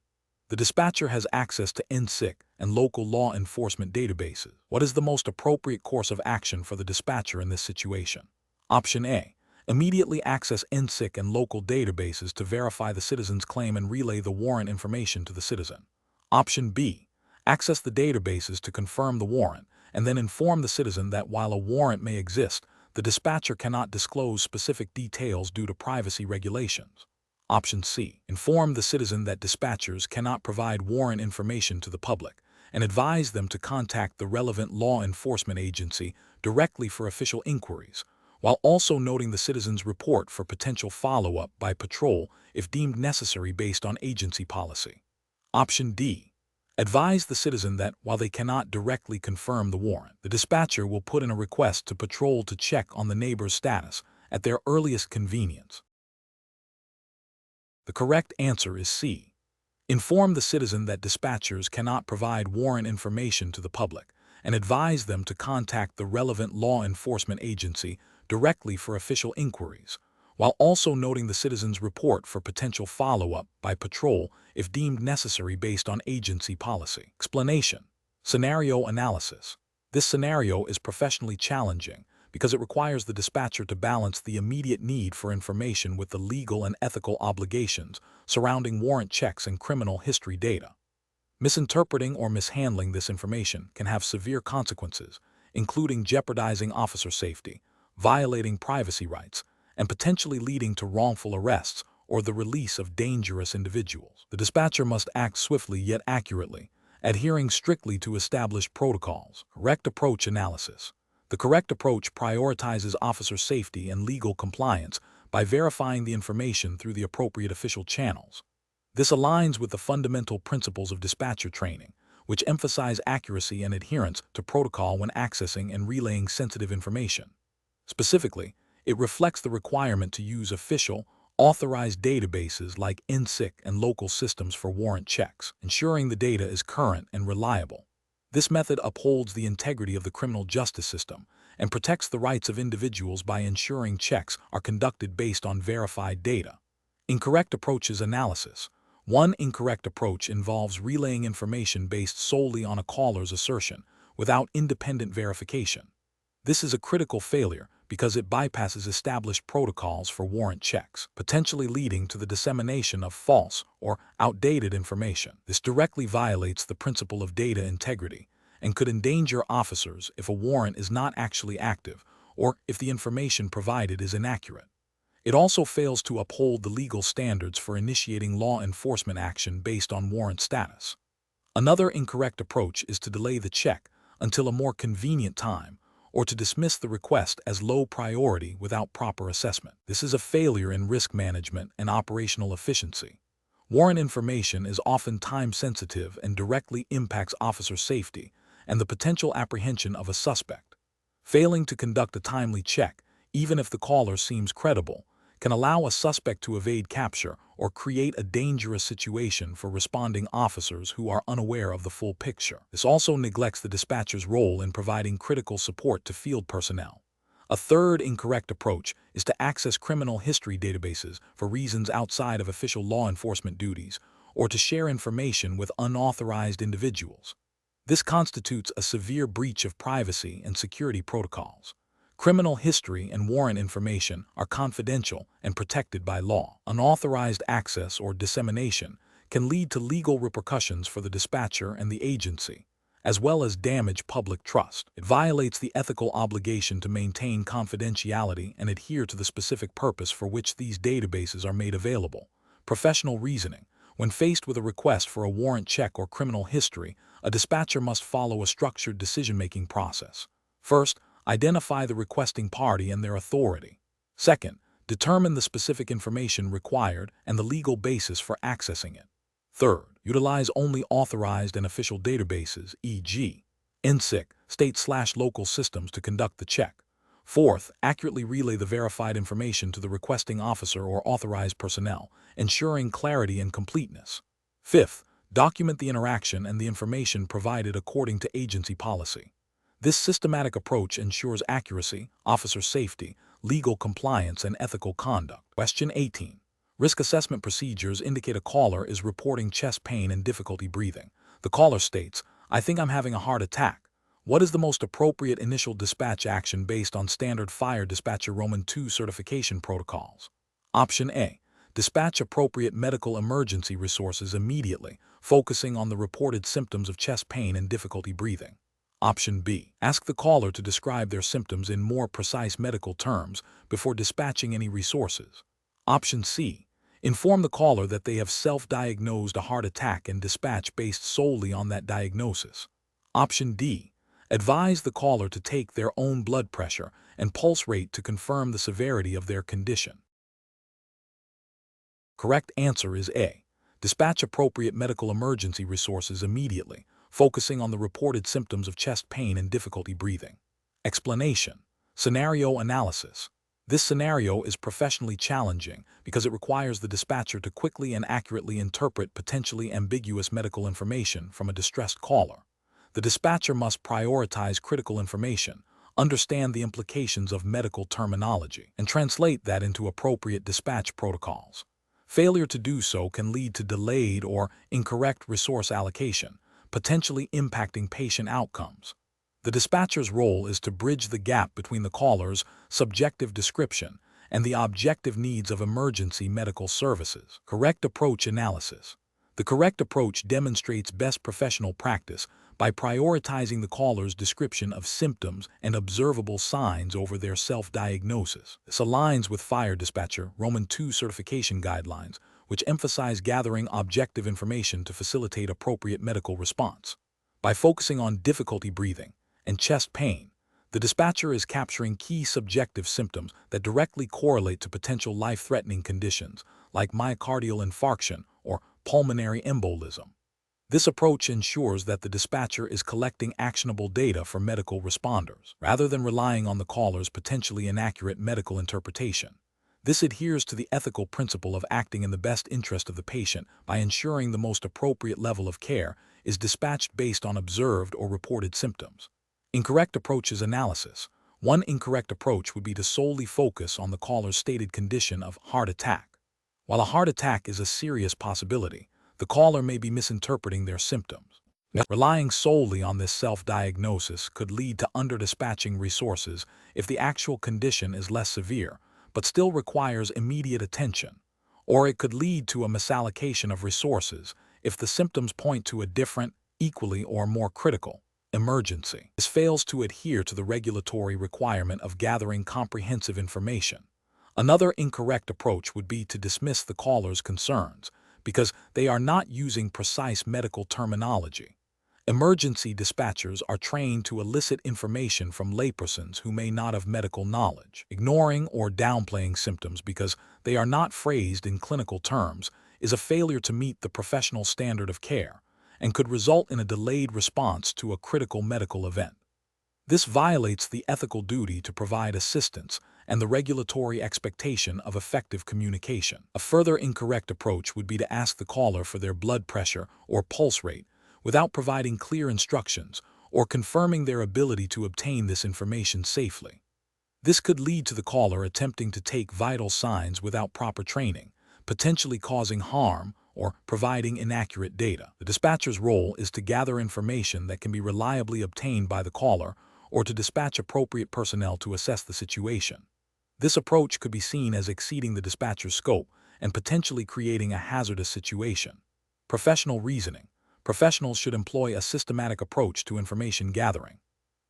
The dispatcher has access to NSIC and local law enforcement databases. What is the most appropriate course of action for the dispatcher in this situation? Option A. Immediately access NSIC and local databases to verify the citizen's claim and relay the warrant information to the citizen. Option B. Access the databases to confirm the warrant and then inform the citizen that while a warrant may exist, the dispatcher cannot disclose specific details due to privacy regulations. Option C. Inform the citizen that dispatchers cannot provide warrant information to the public and advise them to contact the relevant law enforcement agency directly for official inquiries, while also noting the citizen's report for potential follow-up by patrol if deemed necessary based on agency policy. Option D. Advise the citizen that while they cannot directly confirm the warrant, the dispatcher will put in a request to patrol to check on the neighbor's status at their earliest convenience. The correct answer is C. Inform the citizen that dispatchers cannot provide warrant information to the public and advise them to contact the relevant law enforcement agency directly for official inquiries, while also noting the citizen's report for potential follow-up by patrol if deemed necessary based on agency policy. Explanation. Scenario analysis. This scenario is professionally challenging because it requires the dispatcher to balance the immediate need for information with the legal and ethical obligations surrounding warrant checks and criminal history data. Misinterpreting or mishandling this information can have severe consequences, including jeopardizing officer safety, violating privacy rights, and potentially leading to wrongful arrests or the release of dangerous individuals. The dispatcher must act swiftly yet accurately, adhering strictly to established protocols. Correct approach analysis. The correct approach prioritizes officer safety and legal compliance by verifying the information through the appropriate official channels. This aligns with the fundamental principles of dispatcher training, which emphasize accuracy and adherence to protocol when accessing and relaying sensitive information. Specifically, it reflects the requirement to use official, authorized databases like NSIC and local systems for warrant checks, ensuring the data is current and reliable. This method upholds the integrity of the criminal justice system and protects the rights of individuals by ensuring checks are conducted based on verified data. Incorrect approaches analysis. One incorrect approach involves relaying information based solely on a caller's assertion, without independent verification. This is a critical failure because it bypasses established protocols for warrant checks, potentially leading to the dissemination of false or outdated information. This directly violates the principle of data integrity and could endanger officers if a warrant is not actually active or if the information provided is inaccurate. It also fails to uphold the legal standards for initiating law enforcement action based on warrant status. Another incorrect approach is to delay the check until a more convenient time, or to dismiss the request as low priority without proper assessment. This is a failure in risk management and operational efficiency. Warrant information is often time-sensitive and directly impacts officer safety and the potential apprehension of a suspect. Failing to conduct a timely check, even if the caller seems credible, can allow a suspect to evade capture or create a dangerous situation for responding officers who are unaware of the full picture. This also neglects the dispatcher's role in providing critical support to field personnel. A third incorrect approach is to access criminal history databases for reasons outside of official law enforcement duties or to share information with unauthorized individuals. This constitutes a severe breach of privacy and security protocols. Criminal history and warrant information are confidential and protected by law. Unauthorized access or dissemination can lead to legal repercussions for the dispatcher and the agency, as well as damage public trust. It violates the ethical obligation to maintain confidentiality and adhere to the specific purpose for which these databases are made available. Professional reasoning. When faced with a request for a warrant check or criminal history, a dispatcher must follow a structured decision-making process. First, identify the requesting party and their authority. Second, determine the specific information required and the legal basis for accessing it. Third, utilize only authorized and official databases, e.g., NSIC, state/local systems to conduct the check. Fourth, accurately relay the verified information to the requesting officer or authorized personnel, ensuring clarity and completeness. Fifth, document the interaction and the information provided according to agency policy. This systematic approach ensures accuracy, officer safety, legal compliance, and ethical conduct. Question 18. Risk assessment procedures indicate a caller is reporting chest pain and difficulty breathing. The caller states, "I think I'm having a heart attack." What is the most appropriate initial dispatch action based on standard fire dispatcher Roman II certification protocols? Option A. Dispatch appropriate medical emergency resources immediately, focusing on the reported symptoms of chest pain and difficulty breathing. Option B. Ask the caller to describe their symptoms in more precise medical terms before dispatching any resources. Option C. Inform the caller that they have self-diagnosed a heart attack and dispatch based solely on that diagnosis. Option D. Advise the caller to take their own blood pressure and pulse rate to confirm the severity of their condition. Correct answer is A. Dispatch appropriate medical emergency resources immediately, focusing on the reported symptoms of chest pain and difficulty breathing. Explanation. Scenario analysis. This scenario is professionally challenging because it requires the dispatcher to quickly and accurately interpret potentially ambiguous medical information from a distressed caller. The dispatcher must prioritize critical information, understand the implications of medical terminology, and translate that into appropriate dispatch protocols. Failure to do so can lead to delayed or incorrect resource allocation, potentially impacting patient outcomes. The dispatcher's role is to bridge the gap between the caller's subjective description and the objective needs of emergency medical services. Correct approach analysis. The correct approach demonstrates best professional practice by prioritizing the caller's description of symptoms and observable signs over their self-diagnosis. This aligns with fire dispatcher Roman II certification guidelines, which emphasize gathering objective information to facilitate appropriate medical response. By focusing on difficulty breathing and chest pain, the dispatcher is capturing key subjective symptoms that directly correlate to potential life-threatening conditions like myocardial infarction or pulmonary embolism. This approach ensures that the dispatcher is collecting actionable data for medical responders, rather than relying on the caller's potentially inaccurate medical interpretation. This adheres to the ethical principle of acting in the best interest of the patient by ensuring the most appropriate level of care is dispatched based on observed or reported symptoms. Incorrect approach is analysis. One incorrect approach would be to solely focus on the caller's stated condition of heart attack. While a heart attack is a serious possibility, the caller may be misinterpreting their symptoms. Relying solely on this self-diagnosis could lead to under-dispatching resources if the actual condition is less severe, but still requires immediate attention. Or it could lead to a misallocation of resources if the symptoms point to a different, equally or more critical, emergency. This fails to adhere to the regulatory requirement of gathering comprehensive information. Another incorrect approach would be to dismiss the caller's concerns because they are not using precise medical terminology. Emergency dispatchers are trained to elicit information from laypersons who may not have medical knowledge. Ignoring or downplaying symptoms because they are not phrased in clinical terms is a failure to meet the professional standard of care and could result in a delayed response to a critical medical event. This violates the ethical duty to provide assistance and the regulatory expectation of effective communication. A further incorrect approach would be to ask the caller for their blood pressure or pulse rate without providing clear instructions or confirming their ability to obtain this information safely. This could lead to the caller attempting to take vital signs without proper training, potentially causing harm or providing inaccurate data. The dispatcher's role is to gather information that can be reliably obtained by the caller or to dispatch appropriate personnel to assess the situation. This approach could be seen as exceeding the dispatcher's scope and potentially creating a hazardous situation. Professional reasoning. Professionals should employ a systematic approach to information gathering.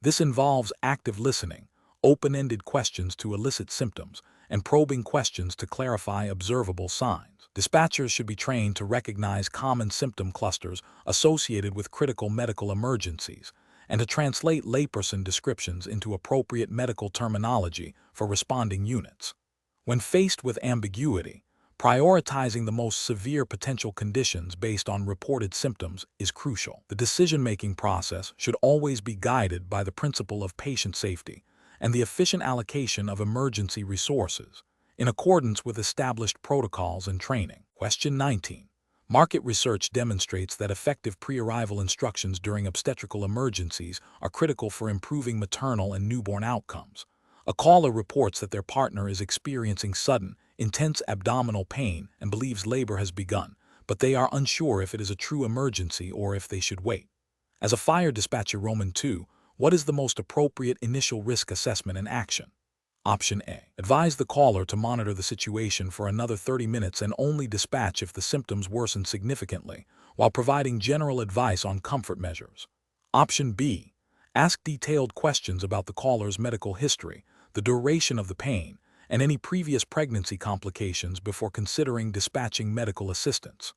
This involves active listening, open-ended questions to elicit symptoms, and probing questions to clarify observable signs. Dispatchers should be trained to recognize common symptom clusters associated with critical medical emergencies and to translate layperson descriptions into appropriate medical terminology for responding units. When faced with ambiguity, prioritizing the most severe potential conditions based on reported symptoms is crucial. The decision-making process should always be guided by the principle of patient safety and the efficient allocation of emergency resources, in accordance with established protocols and training. Question 19. Market research demonstrates that effective pre-arrival instructions during obstetrical emergencies are critical for improving maternal and newborn outcomes. A caller reports that their partner is experiencing sudden, intense abdominal pain and believes labor has begun, but they are unsure if it is a true emergency or if they should wait. As a fire dispatcher Roman 2, what is the most appropriate initial risk assessment and action? Option A. Advise the caller to monitor the situation for another 30 minutes and only dispatch if the symptoms worsen significantly, while providing general advice on comfort measures. Option B. Ask detailed questions about the caller's medical history, the duration of the pain, and any previous pregnancy complications before considering dispatching medical assistance.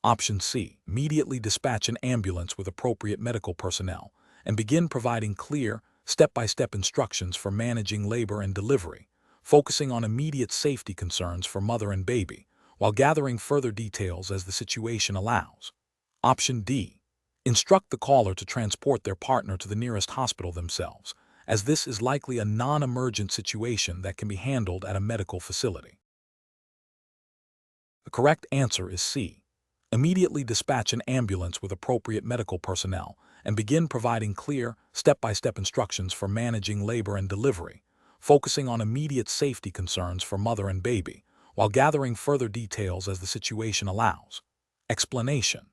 Option C. Immediately dispatch an ambulance with appropriate medical personnel and begin providing clear, step-by-step instructions for managing labor and delivery, focusing on immediate safety concerns for mother and baby, while gathering further details as the situation allows. Option D. Instruct the caller to transport their partner to the nearest hospital themselves, as this is likely a non-emergent situation that can be handled at a medical facility. The correct answer is C. Immediately dispatch an ambulance with appropriate medical personnel and begin providing clear, step-by-step instructions for managing labor and delivery, focusing on immediate safety concerns for mother and baby, while gathering further details as the situation allows. Explanation.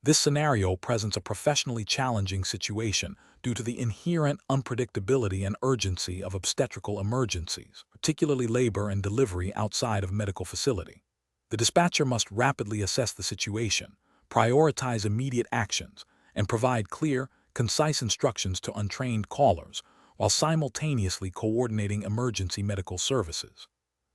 This scenario presents a professionally challenging situation due to the inherent unpredictability and urgency of obstetrical emergencies, particularly labor and delivery outside of medical facility. The dispatcher must rapidly assess the situation, prioritize immediate actions, and provide clear, concise instructions to untrained callers, while simultaneously coordinating emergency medical services.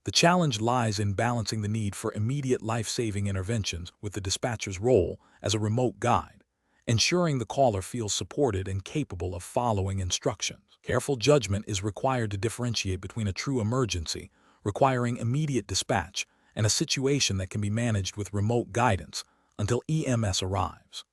The challenge lies in balancing the need for immediate life-saving interventions with the dispatcher's role as a remote guide, ensuring the caller feels supported and capable of following instructions. Careful judgment is required to differentiate between a true emergency, requiring immediate dispatch, and a situation that can be managed with remote guidance until EMS arrives.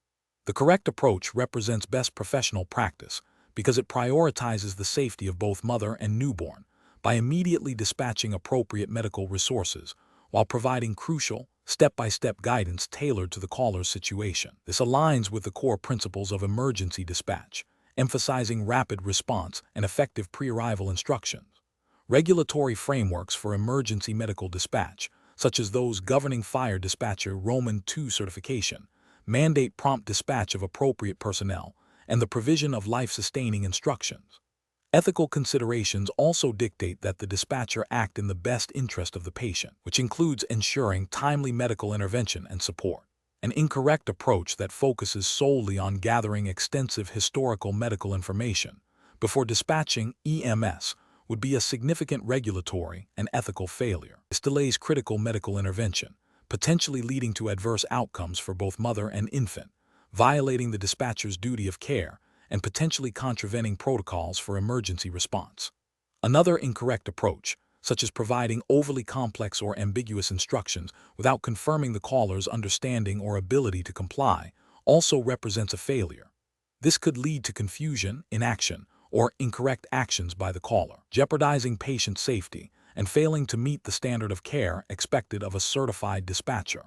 The correct approach represents best professional practice because it prioritizes the safety of both mother and newborn by immediately dispatching appropriate medical resources while providing crucial, step-by-step guidance tailored to the caller's situation. This aligns with the core principles of emergency dispatch, emphasizing rapid response and effective pre-arrival instructions. Regulatory frameworks for emergency medical dispatch, such as those governing fire dispatcher Roman 2 certification, mandate prompt dispatch of appropriate personnel and the provision of life-sustaining instructions. Ethical considerations also dictate that the dispatcher act in the best interest of the patient, which includes ensuring timely medical intervention and support. An incorrect approach that focuses solely on gathering extensive historical medical information before dispatching EMS would be a significant regulatory and ethical failure. This delays critical medical intervention, potentially leading to adverse outcomes for both mother and infant, violating the dispatcher's duty of care and potentially contravening protocols for emergency response. Another incorrect approach, such as providing overly complex or ambiguous instructions without confirming the caller's understanding or ability to comply, also represents a failure. This could lead to confusion, inaction, or incorrect actions by the caller, jeopardizing patient safety and failing to meet the standard of care expected of a certified dispatcher.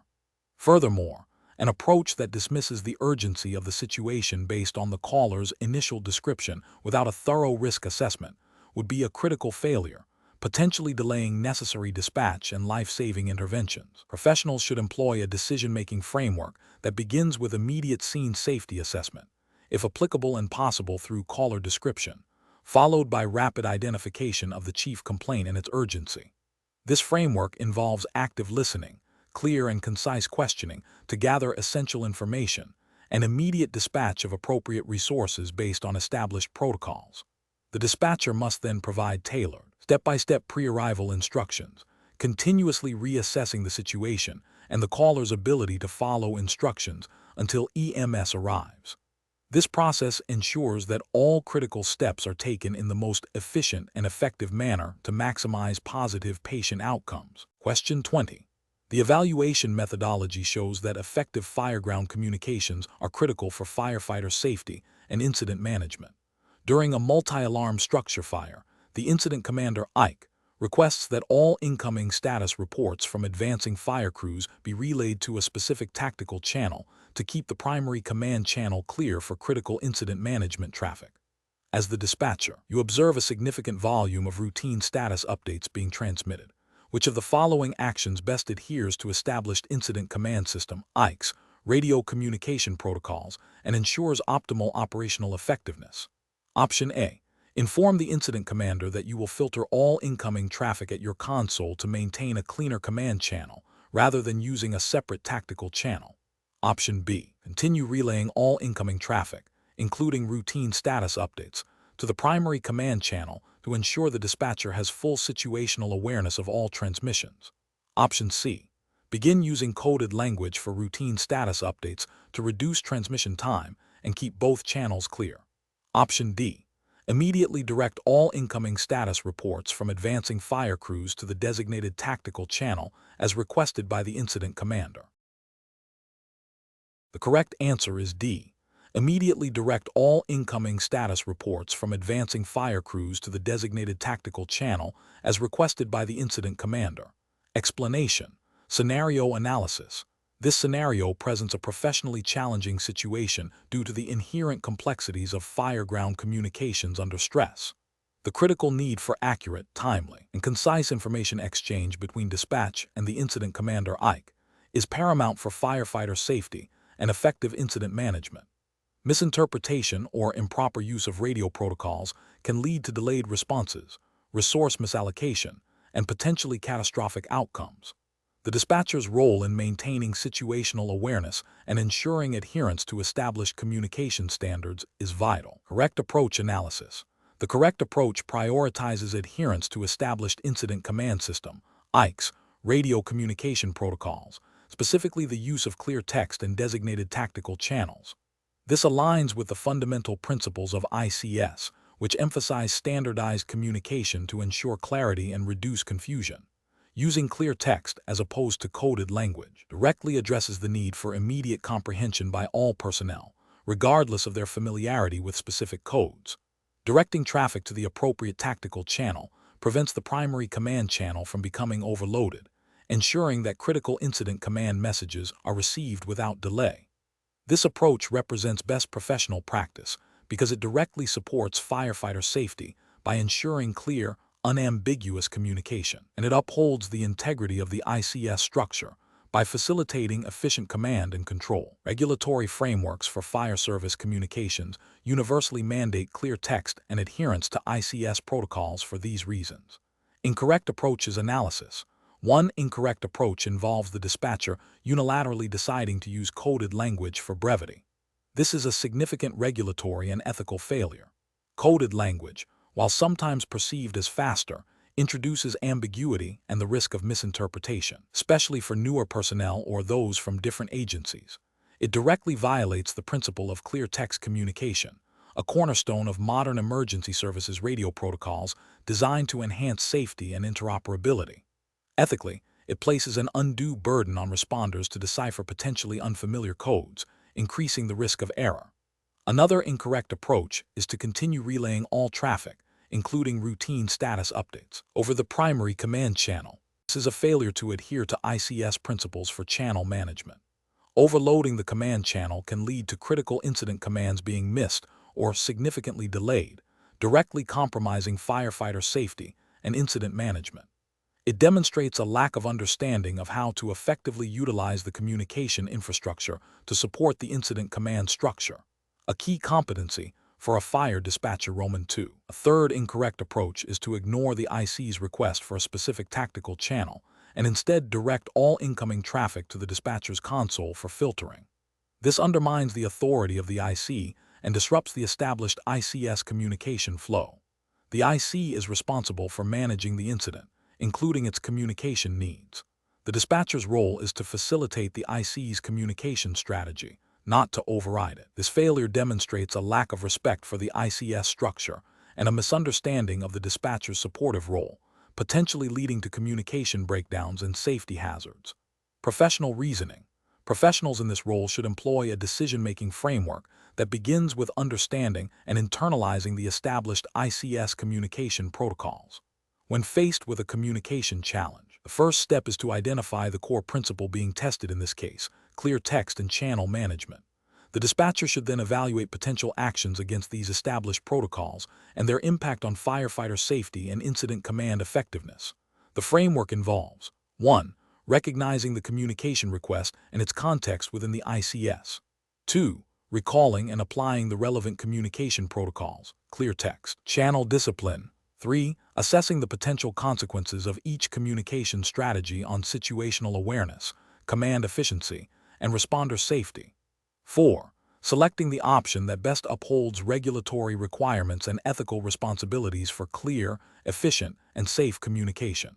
Furthermore, an approach that dismisses the urgency of the situation based on the caller's initial description without a thorough risk assessment would be a critical failure, potentially delaying necessary dispatch and life-saving interventions. Professionals should employ a decision-making framework that begins with immediate scene safety assessment, if applicable and possible through caller description, followed by rapid identification of the chief complaint and its urgency. This framework involves active listening, clear and concise questioning to gather essential information, and immediate dispatch of appropriate resources based on established protocols. The dispatcher must then provide tailored, step-by-step pre-arrival instructions, continuously reassessing the situation and the caller's ability to follow instructions until EMS arrives. This process ensures that all critical steps are taken in the most efficient and effective manner to maximize positive patient outcomes. Question 20. The evaluation methodology shows that effective fireground communications are critical for firefighter safety and incident management. During a multi-alarm structure fire, the incident commander, Ike, requests that all incoming status reports from advancing fire crews be relayed to a specific tactical channel to keep the primary command channel clear for critical incident management traffic. As the dispatcher, you observe a significant volume of routine status updates being transmitted. Which of the following actions best adheres to established incident command system, Ike's, radio communication protocols and ensures optimal operational effectiveness? Option A. Inform the incident commander that you will filter all incoming traffic at your console to maintain a cleaner command channel, rather than using a separate tactical channel. Option B. Continue relaying all incoming traffic, including routine status updates, to the primary command channel to ensure the dispatcher has full situational awareness of all transmissions. Option C. Begin using coded language for routine status updates to reduce transmission time and keep both channels clear. Option D. Immediately direct all incoming status reports from advancing fire crews to the designated tactical channel as requested by the incident commander. The correct answer is D. Immediately direct all incoming status reports from advancing fire crews to the designated tactical channel as requested by the incident commander. Explanation. Scenario analysis. This scenario presents a professionally challenging situation due to the inherent complexities of fireground communications under stress. The critical need for accurate, timely, and concise information exchange between dispatch and the incident commander, Ike, is paramount for firefighter safety and effective incident management. Misinterpretation or improper use of radio protocols can lead to delayed responses, resource misallocation, and potentially catastrophic outcomes. The dispatcher's role in maintaining situational awareness and ensuring adherence to established communication standards is vital. Correct approach analysis. The correct approach prioritizes adherence to established incident command system, Ike's, radio communication protocols, specifically the use of clear text and designated tactical channels. This aligns with the fundamental principles of ICS, which emphasize standardized communication to ensure clarity and reduce confusion. Using clear text as opposed to coded language directly addresses the need for immediate comprehension by all personnel, regardless of their familiarity with specific codes. Directing traffic to the appropriate tactical channel prevents the primary command channel from becoming overloaded, ensuring that critical incident command messages are received without delay. This approach represents best professional practice because it directly supports firefighter safety by ensuring clear, unambiguous communication, and it upholds the integrity of the ICS structure by facilitating efficient command and control. Regulatory frameworks for fire service communications universally mandate clear text and adherence to ICS protocols for these reasons. Incorrect approaches analysis. One incorrect approach involves the dispatcher unilaterally deciding to use coded language for brevity. This is a significant regulatory and ethical failure. Coded language, while sometimes perceived as faster, introduces ambiguity and the risk of misinterpretation, especially for newer personnel or those from different agencies. It directly violates the principle of clear text communication, a cornerstone of modern emergency services radio protocols designed to enhance safety and interoperability. Ethically, it places an undue burden on responders to decipher potentially unfamiliar codes, increasing the risk of error. Another incorrect approach is to continue relaying all traffic, including routine status updates, over the primary command channel. This is a failure to adhere to ICS principles for channel management. Overloading the command channel can lead to critical incident commands being missed or significantly delayed, directly compromising firefighter safety and incident management. It demonstrates a lack of understanding of how to effectively utilize the communication infrastructure to support the incident command structure, a key competency for a fire dispatcher Roman 2. A third incorrect approach is to ignore the IC's request for a specific tactical channel and instead direct all incoming traffic to the dispatcher's console for filtering. This undermines the authority of the IC and disrupts the established ICS communication flow. The IC is responsible for managing the incident, including its communication needs. The dispatcher's role is to facilitate the IC's communication strategy, not to override it. This failure demonstrates a lack of respect for the ICS structure and a misunderstanding of the dispatcher's supportive role, potentially leading to communication breakdowns and safety hazards. Professional reasoning. Professionals in this role should employ a decision-making framework that begins with understanding and internalizing the established ICS communication protocols. When faced with a communication challenge, the first step is to identify the core principle being tested in this case: clear text and channel management. The dispatcher should then evaluate potential actions against these established protocols and their impact on firefighter safety and incident command effectiveness. The framework involves 1. Recognizing the communication request and its context within the ICS. 2. Recalling and applying the relevant communication protocols, clear text, channel discipline. 3. Assessing the potential consequences of each communication strategy on situational awareness, command efficiency, and responder safety. 4. Selecting the option that best upholds regulatory requirements and ethical responsibilities for clear, efficient, and safe communication.